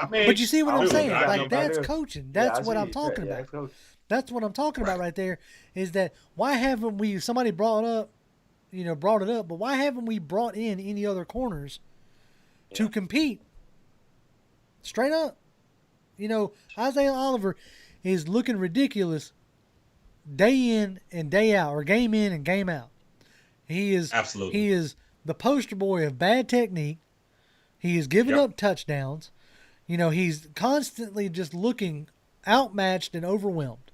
Speaker 2: But you see what I'm saying? Like, that's
Speaker 3: else.
Speaker 2: coaching. That's what I'm talking about. That's what I'm talking about right there, is that why haven't we, somebody brought it up, but why haven't we brought in any other corners to compete? Straight up. Isaiah Oliver is looking ridiculous day in and day out, or game in and game out. He is the poster boy of bad technique. He is giving up touchdowns. He's constantly just looking outmatched and overwhelmed.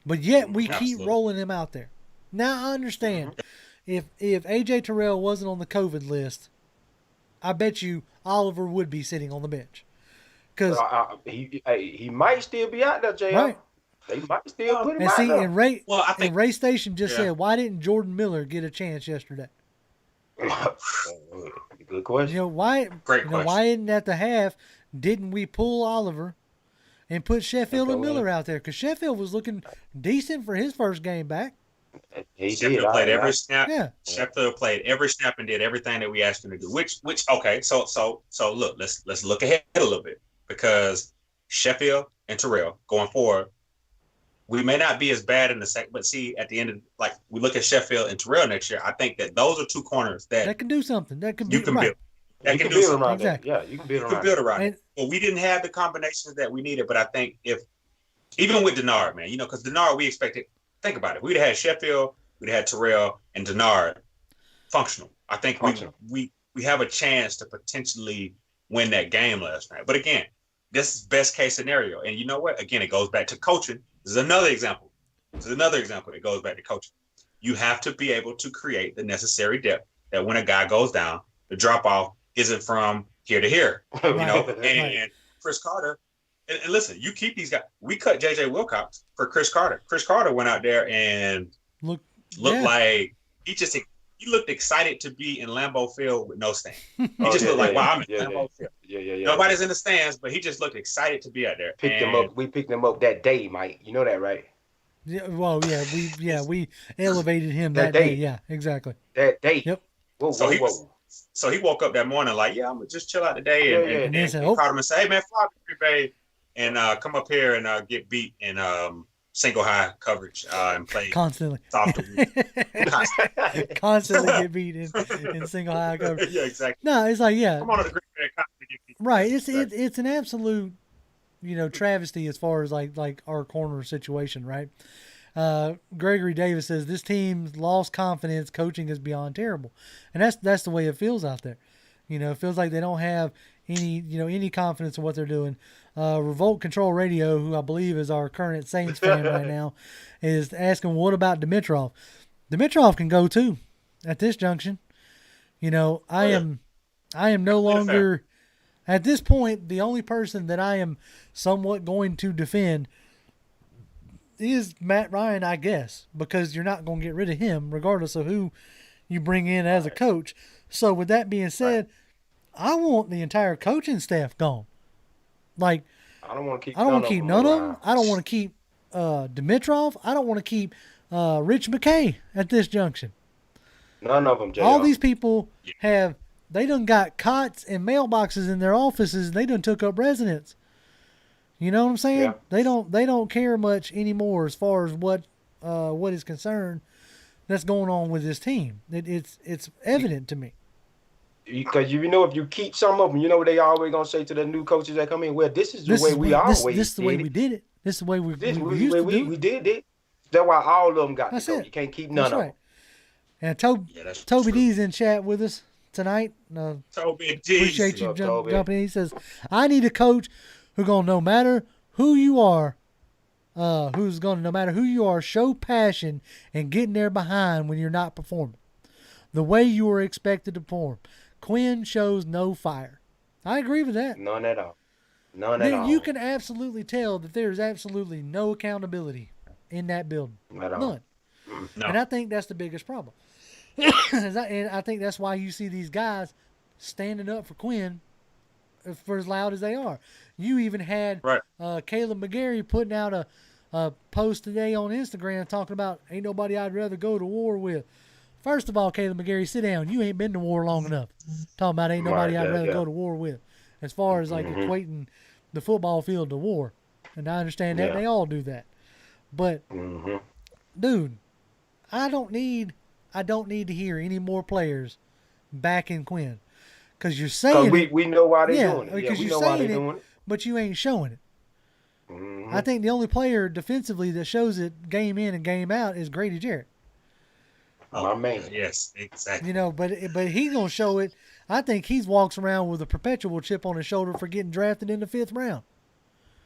Speaker 2: But yet we keep rolling him out there. Now I understand if AJ Terrell wasn't on the COVID list, I bet you Oliver would be sitting on the bench. Because
Speaker 3: he might still be out there, JR.
Speaker 2: Right.
Speaker 3: They might still put him out there.
Speaker 2: And Ray Station just said, why didn't Jordan Miller get a chance yesterday?
Speaker 3: Good question.
Speaker 2: Why?
Speaker 4: Great question.
Speaker 2: Why isn't at the half? Didn't we pull Oliver and put Sheffield and Miller out there? Because Sheffield was looking decent for his first game back.
Speaker 4: Sheffield played every snap.
Speaker 2: Yeah.
Speaker 4: Sheffield played every snap and did everything that we asked him to do. Which okay. So look, let's look ahead a little bit, because Sheffield and Terrell going forward, we may not be as bad in the second, but see, at the end of, like, we look at Sheffield and Terrell next year, I think that those are two corners that
Speaker 2: can do something. That can
Speaker 4: you
Speaker 2: be
Speaker 4: can
Speaker 2: right.
Speaker 4: build. That can do
Speaker 3: build
Speaker 4: something.
Speaker 3: around
Speaker 2: exactly.
Speaker 3: that. Yeah, you can build around
Speaker 4: it. But we didn't have the combinations that we needed. But I think even with Denard, man, because Denard, we expected. Think about it. We'd have had Sheffield, we'd have had Terrell and Denard functional. I think we have a chance to potentially win that game last night. But again, this is best case scenario. And you know what? Again, it goes back to coaching. This is another example. That goes back to coaching. You have to be able to create the necessary depth that when a guy goes down, the drop off isn't from here to here. And Chris Carter, and listen, you keep these guys. We cut JJ Wilcox for Chris Carter. Chris Carter went out there and looked like he looked excited to be in Lambeau Field with no stand. He just looked like, wow, I'm in Lambeau Field. Yeah. Nobody's in the stands, but he just looked excited to be out there.
Speaker 3: We picked him up that day, Mike. You know that, right?
Speaker 2: Yeah, well, we elevated him that day. Yeah, exactly.
Speaker 3: That day.
Speaker 2: Yep.
Speaker 3: Whoa.
Speaker 4: So he woke up that morning like, I'm gonna just chill out today, and called him and say, hey man, fly to Bay and come up here and get beat in single high coverage and play
Speaker 2: constantly. Constantly get beat in single high coverage.
Speaker 4: Yeah, exactly.
Speaker 2: No, it's like
Speaker 4: come on to the Green Bay, constantly get beat.
Speaker 2: Right. It's an absolute travesty as far as like our corner situation, right? Gregory Davis says this team's lost confidence. Coaching is beyond terrible, and that's the way it feels out there. It feels like they don't have any confidence in what they're doing. Revolt Control Radio, who I believe is our current Saints fan right now, is asking, what about Dimitrov? Dimitrov can go too at this junction. I am no longer. At this point, the only person that I am somewhat going to defend is Matt Ryan, I guess, because you're not going to get rid of him regardless of who you bring in as a coach. So with that being said, I want the entire coaching staff gone. Like,
Speaker 3: I don't want to keep.
Speaker 2: I don't want to keep none of them. I don't want to keep Dimitrov. I don't want to keep Rich McKay at this junction.
Speaker 3: None of them, JR.
Speaker 2: All these people they done got cots and mailboxes in their offices, and they done took up residence. You know what I'm saying?
Speaker 3: Yeah.
Speaker 2: They don't care much anymore as far as what is concerned that's going on with this team. It's evident to me.
Speaker 3: Because if you keep some of them, you know what they always gonna say to the new coaches that come in. Well, this is the way we always did it.
Speaker 2: This is the way we did it. This is the way we used to do it.
Speaker 3: We did it. That's why all of them got to go.
Speaker 2: It.
Speaker 3: You can't keep none of them.
Speaker 2: And Toby D's in chat with us tonight.
Speaker 4: Toby D.
Speaker 2: Appreciate you jumping in. He says, I need a coach who's going to, no matter who you are, show passion and get in there behind when you're not performing the way you are expected to perform. Quinn shows no fire. I agree with that.
Speaker 3: None at all. None at all.
Speaker 2: You can absolutely tell that there's absolutely no accountability in that building. None.
Speaker 4: No.
Speaker 2: And I think that's the biggest problem. And I think that's why you see these guys standing up for Quinn for as loud as they are. You even had Caleb McGarry putting out a post today on Instagram talking about ain't nobody I'd rather go to war with. First of all, Caleb McGarry, sit down. You ain't been to war long enough. Talking about ain't nobody I'd rather go to war with. As far as like equating the football field to war. And I understand that they all do that. But dude, I don't need to hear any more players backing Quinn. Because you're saying
Speaker 3: we know why they're doing it.
Speaker 2: Because
Speaker 3: we
Speaker 2: you're
Speaker 3: know why
Speaker 2: saying
Speaker 3: they're doing it.
Speaker 2: But you ain't showing it. I think the only player defensively that shows it game in and game out is Grady Jarrett.
Speaker 3: My man.
Speaker 4: Yes, exactly.
Speaker 2: You know, but he's gonna show it. I think he walks around with a perpetual chip on his shoulder for getting drafted in the 5th round.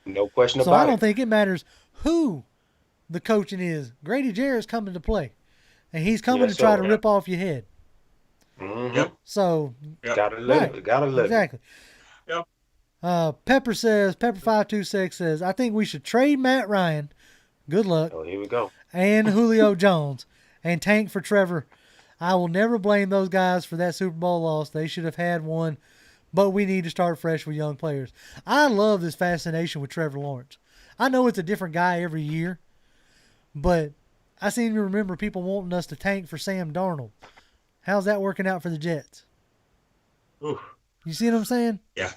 Speaker 3: No question about it.
Speaker 2: So I don't think it matters who the coaching is. Grady Jarrett's coming to play, and he's coming to try to rip off your head.
Speaker 3: Yep.
Speaker 2: So
Speaker 3: gotta live it. Gotta live
Speaker 2: exactly.
Speaker 3: it.
Speaker 2: Yep. Pepper526 says, I think we should trade Matt Ryan. Good luck.
Speaker 3: Oh, here we go.
Speaker 2: And Julio Jones and tank for Trevor. I will never blame those guys for that Super Bowl loss. They should have had one, but we need to start fresh with young players. I love this fascination with Trevor Lawrence. I know it's a different guy every year, but I seem to remember people wanting us to tank for Sam Darnold. How's that working out for the Jets?
Speaker 4: Ooh.
Speaker 2: You see what I'm saying?
Speaker 4: Yeah.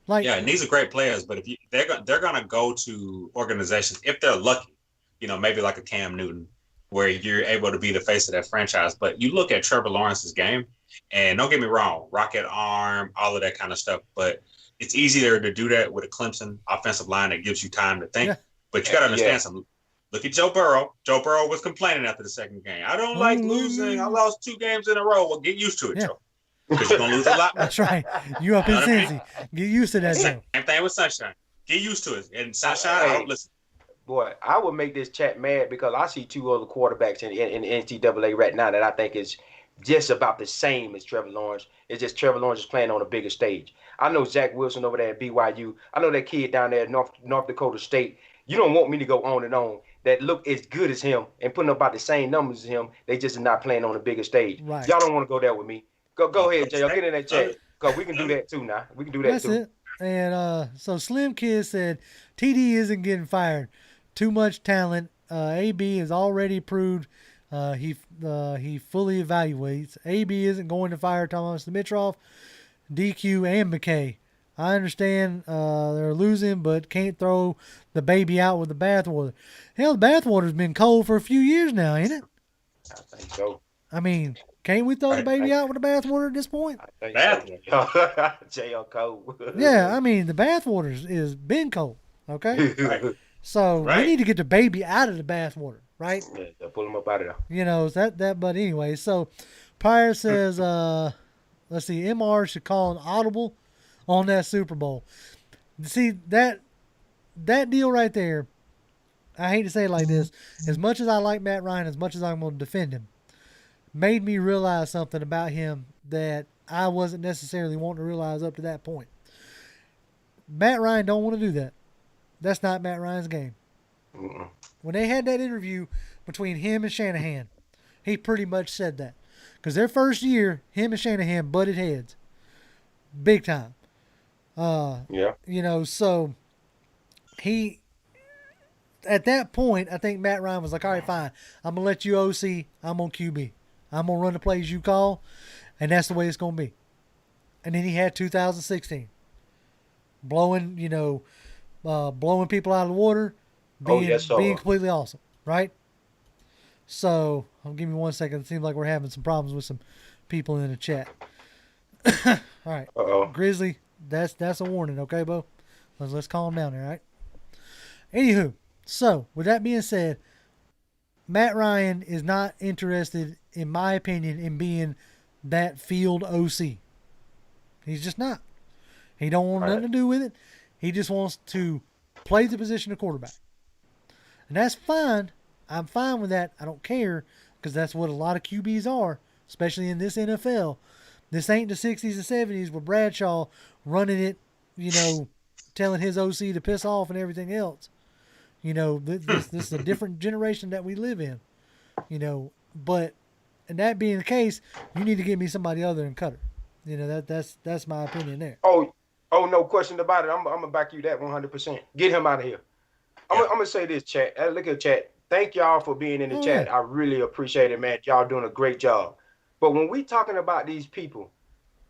Speaker 2: And
Speaker 4: these are great players, but if they're gonna go to organizations if they're lucky, maybe like a Cam Newton, where you're able to be the face of that franchise. But you look at Trevor Lawrence's game, and don't get me wrong, rocket arm, all of that kind of stuff. But it's easier to do that with a Clemson offensive line that gives you time to think. Yeah. But you got to understand something. Look at Joe Burrow. Joe Burrow was complaining after the second game. I don't like losing. I lost 2 games in a row. Well, get used to it, Joe. Because you're going to lose a lot more.
Speaker 2: That's right. You up in Cincy. Get used to that, Joe.
Speaker 4: Same thing with Sunshine. Get used to it. And Sunshine, I don't listen.
Speaker 3: Boy, I would make this chat mad because I see 2 other quarterbacks in the NCAA right now that I think is just about the same as Trevor Lawrence. It's just Trevor Lawrence is playing on a bigger stage. I know Zach Wilson over there at BYU. I know that kid down there at North Dakota State. You don't want me to go on and on. That look as good as him and putting up about the same numbers as him. They just are not playing on a bigger stage. Right. Y'all don't want to go there with me. Go ahead, Jay. Get in that chat because we can do that too now. We can do that too.
Speaker 2: That's it. And so Slim Kid said, TD isn't getting fired. Too much talent. AB has already proved he fully evaluates. AB isn't going to fire Thomas Dimitrov, DQ, and McKay. I understand they're losing, but can't throw the baby out with the bathwater. Hell, the bathwater's been cold for a few years now, ain't it?
Speaker 3: I think so.
Speaker 2: I mean, can't we throw the baby out with the bathwater at this point?
Speaker 3: J.O. cold.
Speaker 2: Yeah, I mean, the bathwater is been cold, okay?
Speaker 3: Right.
Speaker 2: So we need to get the baby out of the bathwater, right?
Speaker 3: Yeah, pull him up out of there.
Speaker 2: You know, that. But anyway, so Pryor says, let's see, MR should call an audible on that Super Bowl. See, that deal right there, I hate to say it like this, as much as I like Matt Ryan, as much as I'm going to defend him, made me realize something about him that I wasn't necessarily wanting to realize up to that point. Matt Ryan don't want to do that. That's not Matt Ryan's game. Mm-mm. When they had that interview between him and Shanahan, he pretty much said that. Because their first year, him and Shanahan butted heads. Big time.
Speaker 3: Yeah.
Speaker 2: So he, at that point, I think Matt Ryan was like, all right, fine. I'm going to let you OC. I'm on QB. I'm going to run the plays you call, and that's the way it's going to be. And then he had 2016. Blowing people out of the water, being completely awesome, right? So, give me 1 second. It seems like we're having some problems with some people in the chat. All right. Grizzly, that's a warning, okay, Bo? Let's calm down there, all right? Anywho, so, with that being said, Matt Ryan is not interested, in my opinion, in being that field OC. He's just not. He don't want nothing to do with it. He just wants to play the position of quarterback. And that's fine. I'm fine with that. I don't care, because that's what a lot of QBs are, especially in this NFL. This ain't the 60s and 70s with Bradshaw running it, telling his OC to piss off and everything else. This is a different generation that we live in. But and that being the case, you need to give me somebody other than Cutter. That's my opinion there.
Speaker 3: Oh, no question about it. I'm gonna back you that 100%. Get him out of here. I'm gonna say this, chat. Look at chat. Thank y'all for being in the chat. I really appreciate it, man. Y'all doing a great job. But when we talking about these people,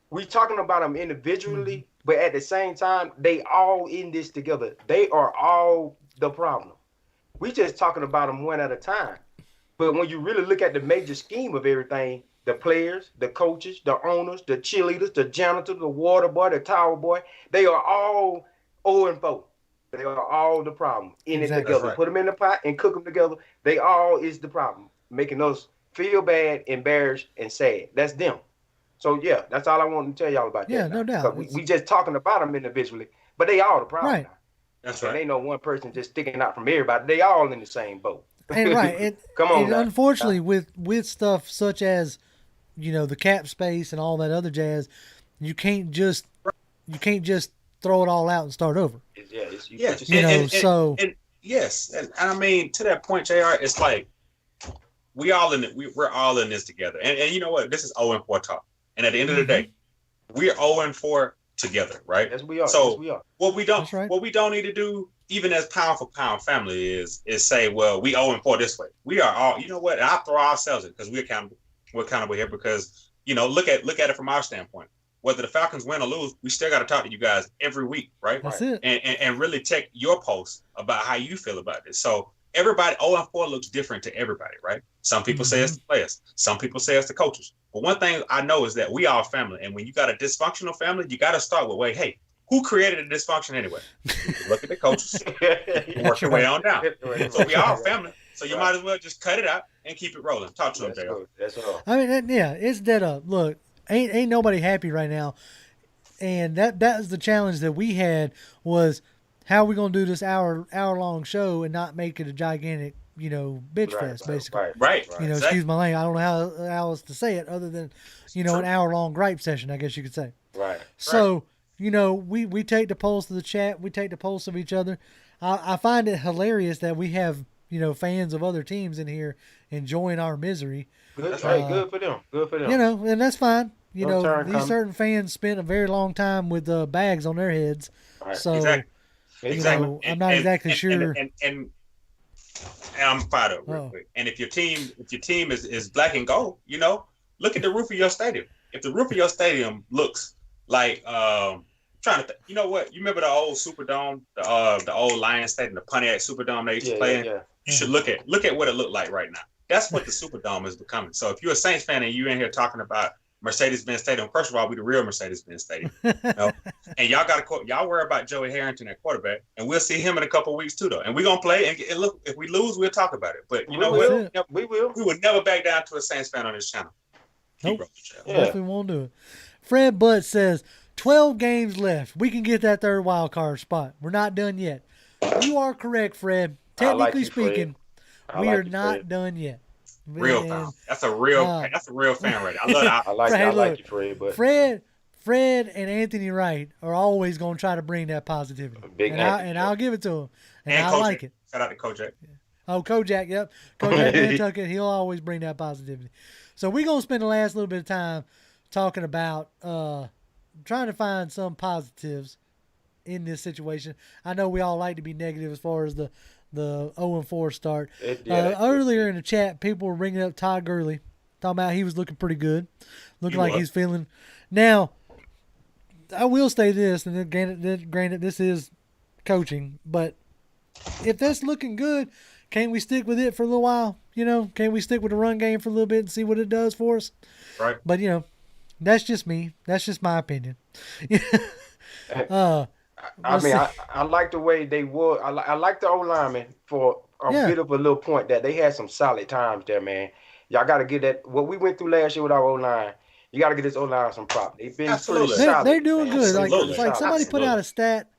Speaker 3: we talking about them individually, but at the same time, they all in this together. They are all the problem. We just talking about them one at a time. But when you really look at the major scheme of everything, the players, the coaches, the owners, the cheerleaders, the janitor, the water boy, the towel boy, they are all 0-4. They are all the problem in it together. Right. Put them in the pot and cook them together. They all is the problem, making us feel bad, embarrassed, and sad. That's them. So, yeah, that's all I want to tell y'all about that.
Speaker 2: Yeah, no doubt.
Speaker 3: We just talking about them individually, but they all the problem.
Speaker 2: Right.
Speaker 3: Now.
Speaker 4: That's
Speaker 3: and
Speaker 4: right.
Speaker 3: ain't no one person just sticking out from everybody. They all in the same boat.
Speaker 2: And right.
Speaker 3: Come on.
Speaker 2: And unfortunately, with stuff such as, the cap space and all that other jazz, you can't just throw it all out and start over.
Speaker 4: Yes, and I mean, to that point, JR, it's like we're all in it. We're all in this together. And you know what? This is 0-4 talk. And at the end of the day, we're 0-4 together, right?
Speaker 3: Yes, we are.
Speaker 4: So
Speaker 3: yes, we are.
Speaker 4: what we don't need to do, even as pound for pound family, is say, well, we 0-4 this way. We are all, you know what? And I throw ourselves in, because we're accountable. We're accountable here because, look at it from our standpoint. Whether the Falcons win or lose, we still got to talk to you guys every week, right?
Speaker 2: That's it.
Speaker 4: And really take your pulse about how you feel about this. So everybody, 0-4 looks different to everybody, right? Some people say it's the players. Some people say it's the coaches. But one thing I know is that we are family. And when you got a dysfunctional family, you got to start with, wait, hey, who created the dysfunction anyway? Look at the coaches. Work your way on down. So we are family. So you might as well just cut it out and keep it rolling. Talk to him, JR.
Speaker 3: That's all.
Speaker 2: I mean, it's dead up. Look, ain't nobody happy right now. And that was the challenge that we had, was how are we going to do this hour long show and not make it a gigantic, bitch fest, basically.
Speaker 4: Right.
Speaker 2: Excuse my language. I don't know how else to say it other than, an hour long gripe session, I guess you could say.
Speaker 3: Right.
Speaker 2: So, we take the pulse of the chat. We take the pulse of each other. I find it hilarious that we have, fans of other teams in here enjoying our misery.
Speaker 3: Good, good for them. Good for them.
Speaker 2: And that's fine. These
Speaker 3: certain
Speaker 2: fans spent a very long time with bags on their heads.
Speaker 3: Right.
Speaker 2: So,
Speaker 4: exactly.
Speaker 2: I'm not exactly sure.
Speaker 4: And I'm fired up real quick. And if your team is black and gold, look at the roof of your stadium. If the roof of your stadium looks like you know what? You remember the old Superdome, the old Lions Stadium, the Pontiac Superdome they used to play in?
Speaker 3: Yeah.
Speaker 4: You should look at what it looked like right now. That's what the Superdome is becoming. So if you're a Saints fan and you're in here talking about Mercedes-Benz Stadium, first of all, we the real Mercedes-Benz Stadium. And y'all worry about Joey Harrington at quarterback, and we'll see him in a couple of weeks too, though. And we're gonna play. And look, if we lose, we'll talk about it. But you know what?
Speaker 3: We will.
Speaker 4: We would never back down to a Saints fan on this channel.
Speaker 2: Nope. Definitely won't do it. Fred Butt says 12 games left. We can get that third wild card spot. We're not done yet. You are correct, Fred. Technically speaking, we are not done yet.
Speaker 4: Real fan. That's a real fan right there. I
Speaker 3: like you, Fred. But
Speaker 2: Fred and Anthony Wright are always going to try to bring that positivity. I'll give it to him. And I like it.
Speaker 4: Shout out to Kojak.
Speaker 2: Oh, Kojak, yep. Kojak Nantucket, he'll always bring that positivity. So we're going to spend the last little bit of time talking about trying to find some positives in this situation. I know we all like to be negative as far as the 0-4 start. Earlier in the chat, people were bringing up Todd Gurley, talking about he was looking pretty good, looking like he's feeling. Now, I will say this, and then granted this is coaching, but if that's looking good, can we stick with it for a little while? You know, can we stick with the run game for a little bit and see what it does for us?
Speaker 4: Right.
Speaker 2: But, you know, that's just me. That's just my opinion.
Speaker 3: I like the way they were. I like the O-lineman for a bit of a little point that they had some solid times there, man. Y'all got to get that. What we went through last year with our O-line, you got to get this O-line some props. They've been pretty solid.
Speaker 2: They're doing
Speaker 3: man.
Speaker 2: good.
Speaker 3: Absolutely.
Speaker 2: Like somebody put out a stat,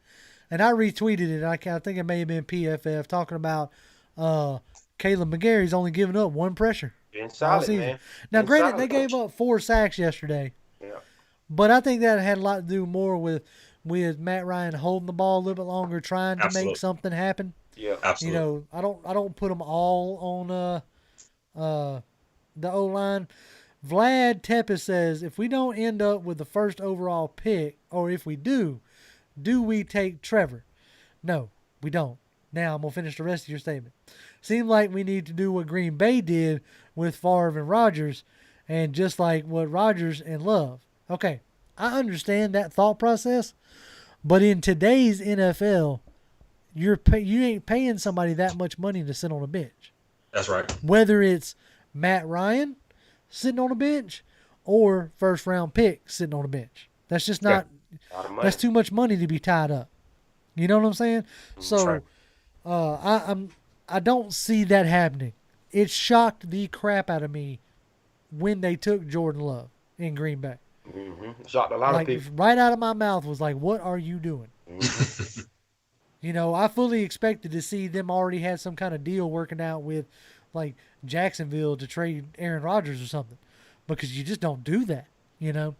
Speaker 2: and I retweeted it. I think it may have been PFF talking about Caleb McGarry's only giving up one pressure.
Speaker 3: Been solid, man.
Speaker 2: Now, granted, they gave up 4 sacks yesterday.
Speaker 3: Yeah.
Speaker 2: But I think that had a lot to do more with Matt Ryan holding the ball a little bit longer, trying to make something happen.
Speaker 3: Yeah,
Speaker 2: You
Speaker 3: absolutely.
Speaker 2: know, I don't put them all on the O-line. Vlad Tepes says, if we don't end up with the first overall pick, or if we do we take Trevor? No, we don't. Now I'm going to finish the rest of your statement. Seemed like we need to do what Green Bay did with Favre and Rodgers, and just like what Rodgers and Love. Okay, I understand that thought process, but in today's NFL, you ain't paying somebody that much money to sit on a bench.
Speaker 4: That's right.
Speaker 2: Whether it's Matt Ryan sitting on a bench or first round pick sitting on a bench. That's just not that's too much money to be tied up. You know what I'm saying? So I don't see that happening. It shocked the crap out of me when they took Jordan Love in Green Bay.
Speaker 3: Mm-hmm. Shocked a lot of people.
Speaker 2: Right out of my mouth was like, what are you doing?
Speaker 3: Mm-hmm.
Speaker 2: You know, I fully expected to see them already had some kind of deal working out with like Jacksonville to trade Aaron Rodgers or something, because you just don't do that, you know?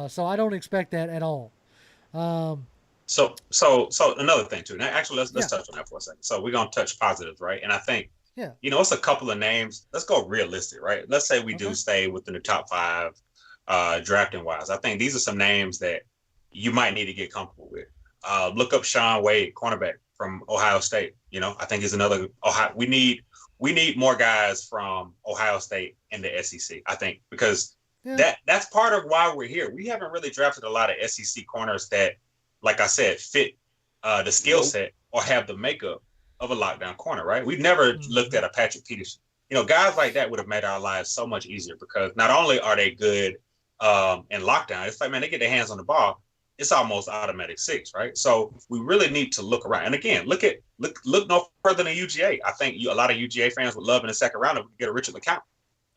Speaker 2: So I don't expect that at all.
Speaker 4: So another thing too. Now, actually, let's touch on that for a second. So we're gonna touch positives, right? And I think, you know, it's a couple of names. Let's go realistic, right? Let's say we do stay within the top 5, drafting wise. I think these are some names that you might need to get comfortable with. Look up Sean Wade, cornerback from Ohio State. You know, I think he's another Ohio. We need more guys from Ohio State in the SEC. I think because that's part of why we're here. We haven't really drafted a lot of SEC corners that, like I said, fit the skill set or have the makeup of a lockdown corner, right? We've never looked at a Patrick Peterson. You know, guys like that would have made our lives so much easier, because not only are they good in lockdown, it's like, man, they get their hands on the ball, it's almost automatic 6, right? So we really need to look around. And again, look no further than UGA. I think a lot of UGA fans would love in the second round if we get a Richard LeCount.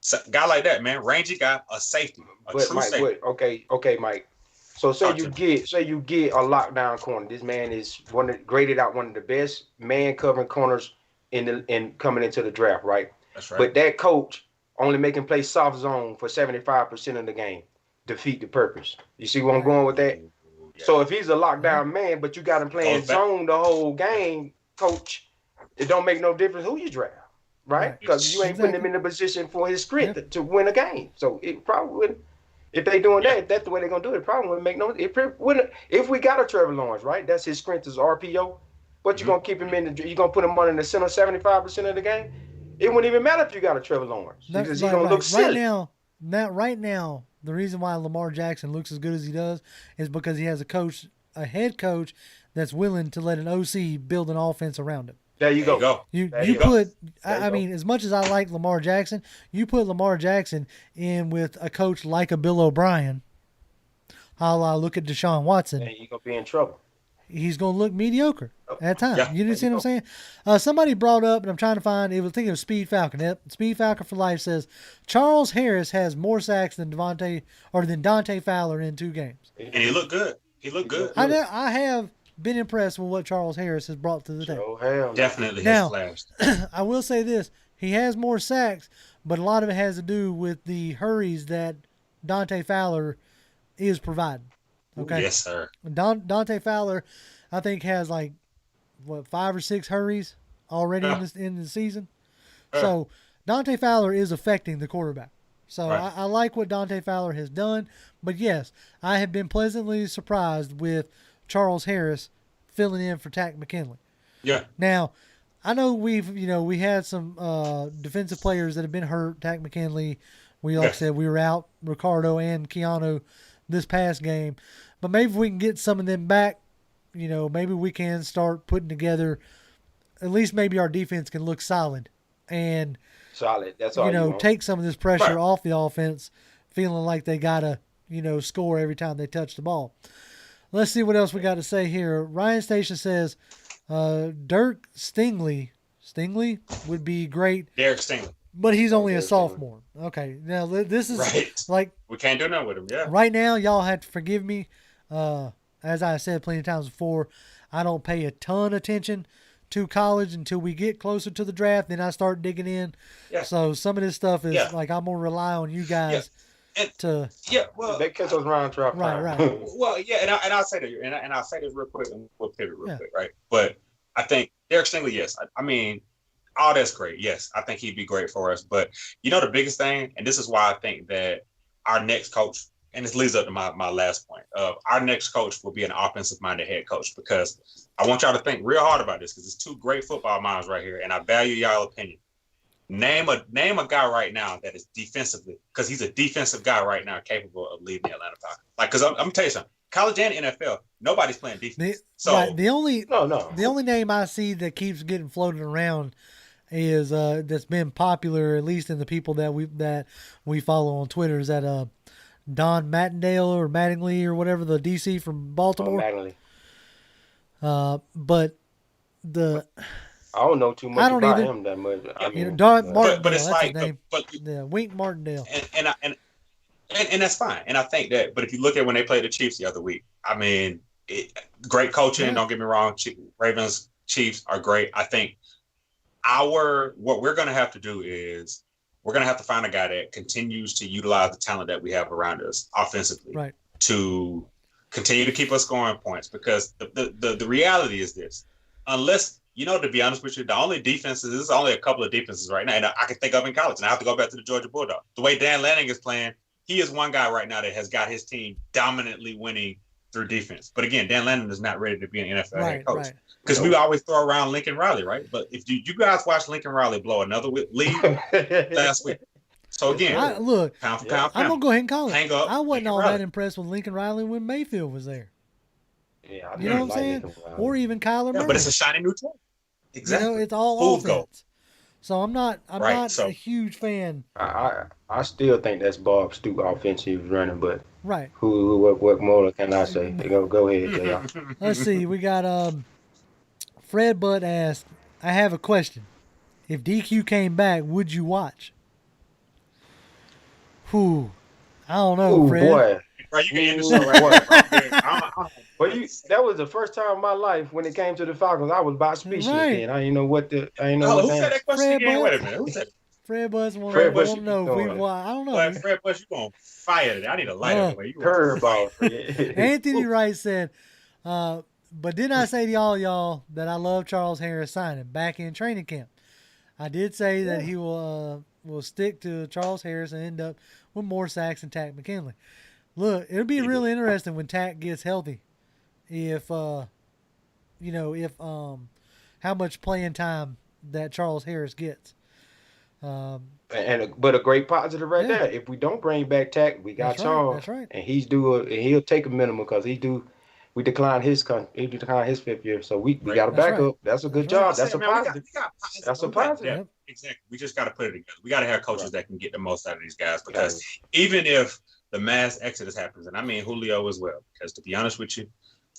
Speaker 4: So, guy like that, man, rangy guy, a safety, true
Speaker 3: Mike,
Speaker 4: safety.
Speaker 3: Okay, Mike. So say you get a lockdown corner. This man is graded out one of the best man covering corners in coming into the draft, right?
Speaker 4: That's right.
Speaker 3: But that coach only making play soft zone for 75% of the game. Defeat the purpose. You see where I'm going with that? Yeah. So if he's a lockdown man, but you got him playing zone the whole game, coach, it don't make no difference who you draft, right? Because you ain't putting him in the position for his strength to win a game. So it probably wouldn't. If they doing that, if that's the way they're gonna do it, it probably wouldn't make no. If we got a Trevor Lawrence, right? That's his strength is RPO. But you're gonna keep him in the. You're gonna put him on in the center 75% of the game. It wouldn't even matter if you got a Trevor Lawrence, because he's gonna look silly.
Speaker 2: Right now, the reason why Lamar Jackson looks as good as he does is because he has a head coach that's willing to let an OC build an offense around him.
Speaker 3: There you go.
Speaker 2: I mean, as much as I like Lamar Jackson, you put Lamar Jackson in with a coach like a Bill O'Brien, a la look at Deshaun Watson.
Speaker 3: And you're going to be in trouble.
Speaker 2: He's going to look mediocre at times. Yeah, you see what I'm saying? Somebody brought up, and I'm trying to find, I think it was Speed Falcon. Yep, Speed Falcon for Life says, Charles Harris has more sacks than Dante Fowler in 2 games.
Speaker 4: And he looked good.
Speaker 2: I have been impressed with what Charles Harris has brought to the table.
Speaker 4: Definitely
Speaker 2: has
Speaker 4: flashed.
Speaker 2: I will say this. He has more sacks, but a lot of it has to do with the hurries that Dante Fowler is providing. Okay.
Speaker 4: Yes, sir.
Speaker 2: Dante Fowler, I think, has 5 or 6 hurries already in the season. So Dante Fowler is affecting the quarterback. So I like what Dante Fowler has done. But yes, I have been pleasantly surprised with Charles Harris filling in for Tack McKinley.
Speaker 4: Yeah.
Speaker 2: Now, I know we had some defensive players that have been hurt. Tack McKinley, like I said, we were out Ricardo and Keanu this past game, but maybe if we can get some of them back, maybe we can start putting together. At least maybe our defense can look solid, and
Speaker 3: That's all.
Speaker 2: Take some of this pressure off the offense, feeling like they gotta score every time they touch the ball. Let's see what else we got to say here. Ryan Station says Dirk Stingley would be great.
Speaker 4: Derek Stingley.
Speaker 2: But he's only a sophomore. Okay. Now, this is like...
Speaker 4: We can't do nothing with him, yeah.
Speaker 2: Right now, y'all have to forgive me. As I said plenty of times before, I don't pay a ton of attention to college until we get closer to the draft. Then I start digging in. Yeah. So some of this stuff is like I'm going to rely on you guys to...
Speaker 3: Yeah, well... They catch us around drop time.
Speaker 2: Right.
Speaker 4: Well, yeah, and I'll say that, and I'll say this real quick, and we'll pivot real quick, right? But I think Derek Stingley, yes. I mean... Oh, that's great. Yes, I think he'd be great for us. But the biggest thing, and this is why I think that our next coach, and this leads up to my last point, our next coach will be an offensive-minded head coach, because I want y'all to think real hard about this, because it's two great football minds right here, and I value y'all opinion. Name a guy right now that is defensively, because he's a defensive guy right now capable of leading the Atlanta Falcons. Like, because I'm going to tell you something. College and NFL, nobody's playing defense.
Speaker 2: The only name I see that keeps getting floated around is that's been popular, at least in the people that we follow on Twitter, is that Don Mattindale or Mattingly or whatever, the DC from Baltimore. But
Speaker 3: I don't know too much about him that much.
Speaker 2: Don Martindale,
Speaker 4: but it's
Speaker 2: that's
Speaker 4: like
Speaker 2: his name. Wink Martindale.
Speaker 4: And that's fine. And I think that, but if you look at when they played the Chiefs the other week, I mean, great coaching. Don't get me wrong. Ravens, Chiefs are great. I think what we're going to have to do is we're going to have to find a guy that continues to utilize the talent that we have around us offensively to continue to keep us scoring points, because the reality is this: unless, to be honest with you, the only defenses, there's only a couple of defenses right now, and I can think of in college, and I have to go back to the Georgia Bulldogs. The way Dan Lanning is playing, he is one guy right now that has got his team dominantly winning through defense. But again, Dan Lanning is not ready to be an NFL head coach. Because we always throw around Lincoln Riley, right? But if you guys watch Lincoln Riley blow another lead last week. So again, pound for pound.
Speaker 2: I'm going to go ahead and call it.
Speaker 4: Hang up,
Speaker 2: I wasn't all that impressed with Lincoln Riley when Mayfield was there.
Speaker 3: Yeah,
Speaker 2: you know what I'm saying? Or even Kyler Murray.
Speaker 4: But it's a shiny new toy. Exactly.
Speaker 2: It's all offense. So I'm not a huge fan.
Speaker 3: I still think that's Bob Stoops offensive running, but
Speaker 2: what
Speaker 3: more can I say? Go ahead, JR.
Speaker 2: Let's see. We got Fred Butt asked, I have a question. If DQ came back, would you watch? I don't know, Fred.
Speaker 3: Boy.
Speaker 4: Right, you can end the show right there.
Speaker 3: But that was the first time in my life when it came to the Falcons. I was about speechless then. I didn't know what the. I didn't know
Speaker 4: who said that question again? Wait a minute. Who said?
Speaker 2: Fred Buzz won't know if we I don't know.
Speaker 4: But Fred Buzz, you gonna fire it. I need a lighter.
Speaker 3: Curveball.
Speaker 2: Anthony Wright said, but didn't I say to y'all that I love Charles Harris signing back in training camp? I did say that he will stick to Charles Harris and end up with more sacks than Tack McKinley. Look, it'll be really interesting when Tack gets healthy. If how much playing time that Charles Harris gets.
Speaker 3: But a great positive right there. If we don't bring back Tack, we got Charles.
Speaker 2: That's right.
Speaker 3: And he'll take a minimum because we declined his 5th year. So we got a backup. Right. That's a good job. That's a positive. That's a positive.
Speaker 4: Yeah, exactly. We just got to put it together. We got to have coaches that can get the most out of these guys, because even if the mass exodus happens, and I mean Julio as well, because to be honest with you,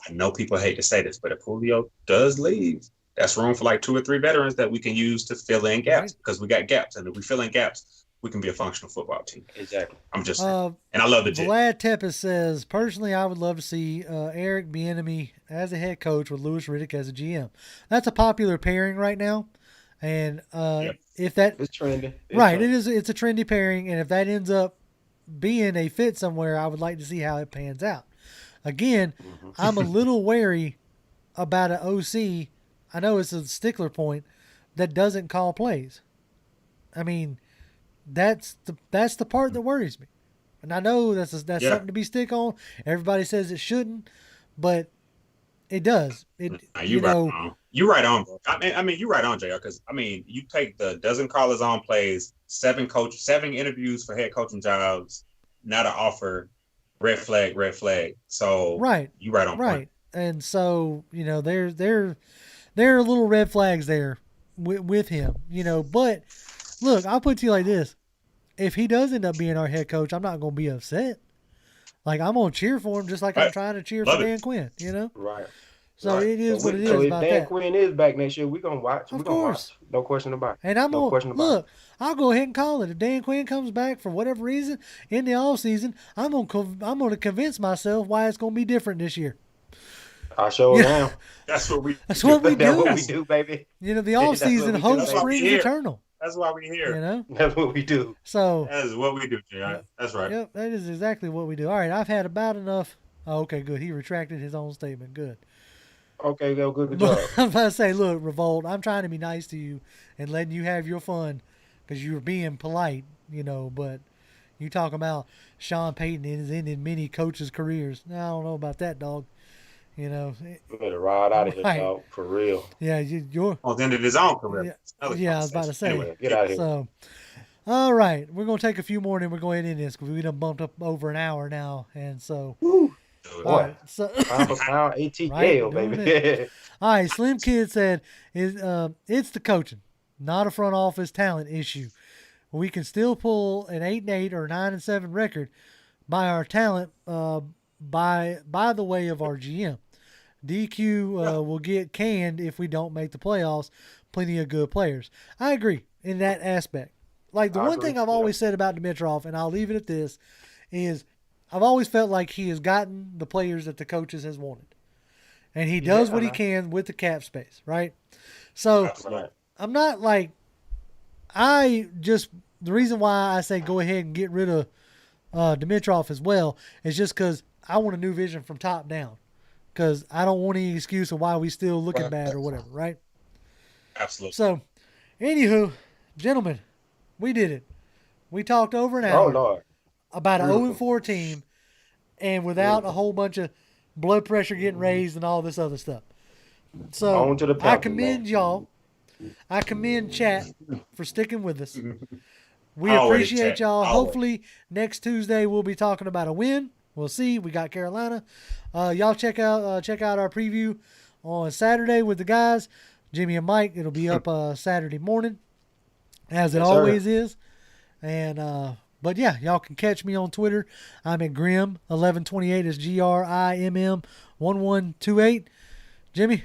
Speaker 4: I know people hate to say this, but if Julio does leave, that's room for like 2 or 3 veterans that we can use to fill in gaps, because we got gaps. And if we fill in gaps, we can be a functional football team.
Speaker 3: Exactly.
Speaker 4: I'm just saying. And I love the Jets.
Speaker 2: Vlad Tepes says, personally, I would love to see Eric Bieniemy as a head coach with Louis Riddick as a GM. That's a popular pairing right now. And if that...
Speaker 3: It's trendy.
Speaker 2: It's a trendy pairing. And if that ends up being a fit somewhere, I would like to see how it pans out. Again, I'm a little wary about an OC. I know it's a stickler point that doesn't call plays. I mean, that's the part that worries me. And I know that's something to be stick on. Everybody says it shouldn't, but It does.
Speaker 4: You right on. You right on, bro. I mean, you right on, JR. Because I mean, you take the dozen callers on plays, 7 interviews for head coaching jobs, not an offer. Red flag. So
Speaker 2: right,
Speaker 4: you right on.
Speaker 2: Right, point. And so there are little red flags there with him. But look, I'll put it to you like this: if he does end up being our head coach, I'm not going to be upset. Like, I'm going to cheer for him just like I'm trying to cheer for Dan Quinn,
Speaker 3: Right.
Speaker 2: So it is what it is.
Speaker 3: So if
Speaker 2: about
Speaker 3: Dan
Speaker 2: that.
Speaker 3: Quinn is back next year, we're going to watch.
Speaker 2: Of course.
Speaker 3: No question about it.
Speaker 2: And I'm going to look, I'll go ahead and call it. If Dan Quinn comes back for whatever reason in the offseason, I'm going to convince myself why it's going to be different this year.
Speaker 3: I show down.
Speaker 4: That's what we do.
Speaker 3: That's what we do, baby.
Speaker 2: The offseason, hope springs eternal.
Speaker 4: That's why we're here.
Speaker 3: That's what we do.
Speaker 2: So
Speaker 4: that is what we do, Jay. That's right.
Speaker 2: Yep, that is exactly what we do. All right, I've had about enough. Oh, okay, good. He retracted his own statement. Good.
Speaker 3: Okay, good job.
Speaker 2: I'm about to say, look, Revolt, I'm trying to be nice to you and letting you have your fun because you're being polite, but you talk about Sean Payton is ending many coaches' careers. Now, I don't know about that, dog.
Speaker 3: You better ride out of here, dog, for real.
Speaker 2: Yeah, you're.
Speaker 4: Oh, then it is on career.
Speaker 2: Yeah, I was about to say.
Speaker 3: Anyway, get out of here.
Speaker 2: So, all right, we're going to take a few more and then we're going to end this because we done bumped up over an hour now. And so.
Speaker 3: Woo.
Speaker 2: All right, so
Speaker 3: pound ATL, baby.
Speaker 2: All right, Slim Kid said, it's the coaching, not a front office talent issue. We can still pull an 8-8 or 9-7 record by our talent by the way of our GM. DQ will get canned if we don't make the playoffs. Plenty of good players. I agree in that aspect. Like the one thing I've always said about Dimitrov, and I'll leave it at this, is I've always felt like he has gotten the players that the coaches has wanted. And he does what he can with the cap space, right? So I'm not like, the reason why I say go ahead and get rid of Dimitrov as well is just because I want a new vision from top down. Because I don't want any excuse of why we still looking bad or whatever, right?
Speaker 4: Absolutely.
Speaker 2: So, anywho, gentlemen, we did it. We talked over an hour.
Speaker 3: Oh, Lord.
Speaker 2: About an 0-4 team and without a whole bunch of blood pressure getting raised and all this other stuff. So I commend y'all. I commend chat for sticking with us. We appreciate y'all. Hopefully next Tuesday we'll be talking about a win. We'll see. We got Carolina. Y'all check out our preview on Saturday with the guys, Jimmy and Mike. It'll be up Saturday morning, as it always is. And but yeah, y'all can catch me on Twitter. I'm at Grim1128. It's GRIMM1128. Jimmy?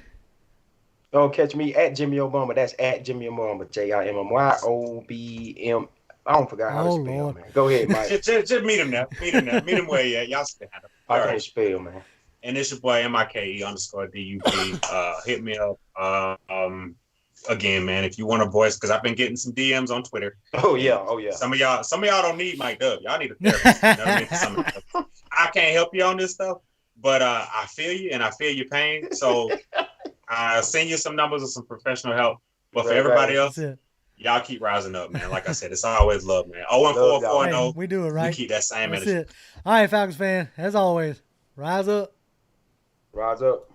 Speaker 3: Oh, catch me at Jimmy Obama. That's at Jimmy Obama. JIMMYOBM. I don't forget how to spell, Lord. Man. Go ahead, Mike.
Speaker 4: just meet him now. Meet him where you at. Y'all stay at him.
Speaker 3: I can't spell, man.
Speaker 4: And it's your boy MIKE_DUP. Hit me up. Again, man, if you want a voice, because I've been getting some DMs on Twitter.
Speaker 3: Oh yeah.
Speaker 4: Some of y'all don't need Mike Dub. Y'all need a therapist. You know what I mean? I can't help you on this stuff, but I feel you and I feel your pain. So I'll send you some numbers of some professional help. But for everybody else, y'all keep rising up, man. Like I said, it's always love, man. 0-4, 4-0.
Speaker 2: We do it right.
Speaker 4: We keep that same energy.
Speaker 2: That's it. All right, Falcons fan. As always, rise up.
Speaker 3: Rise up.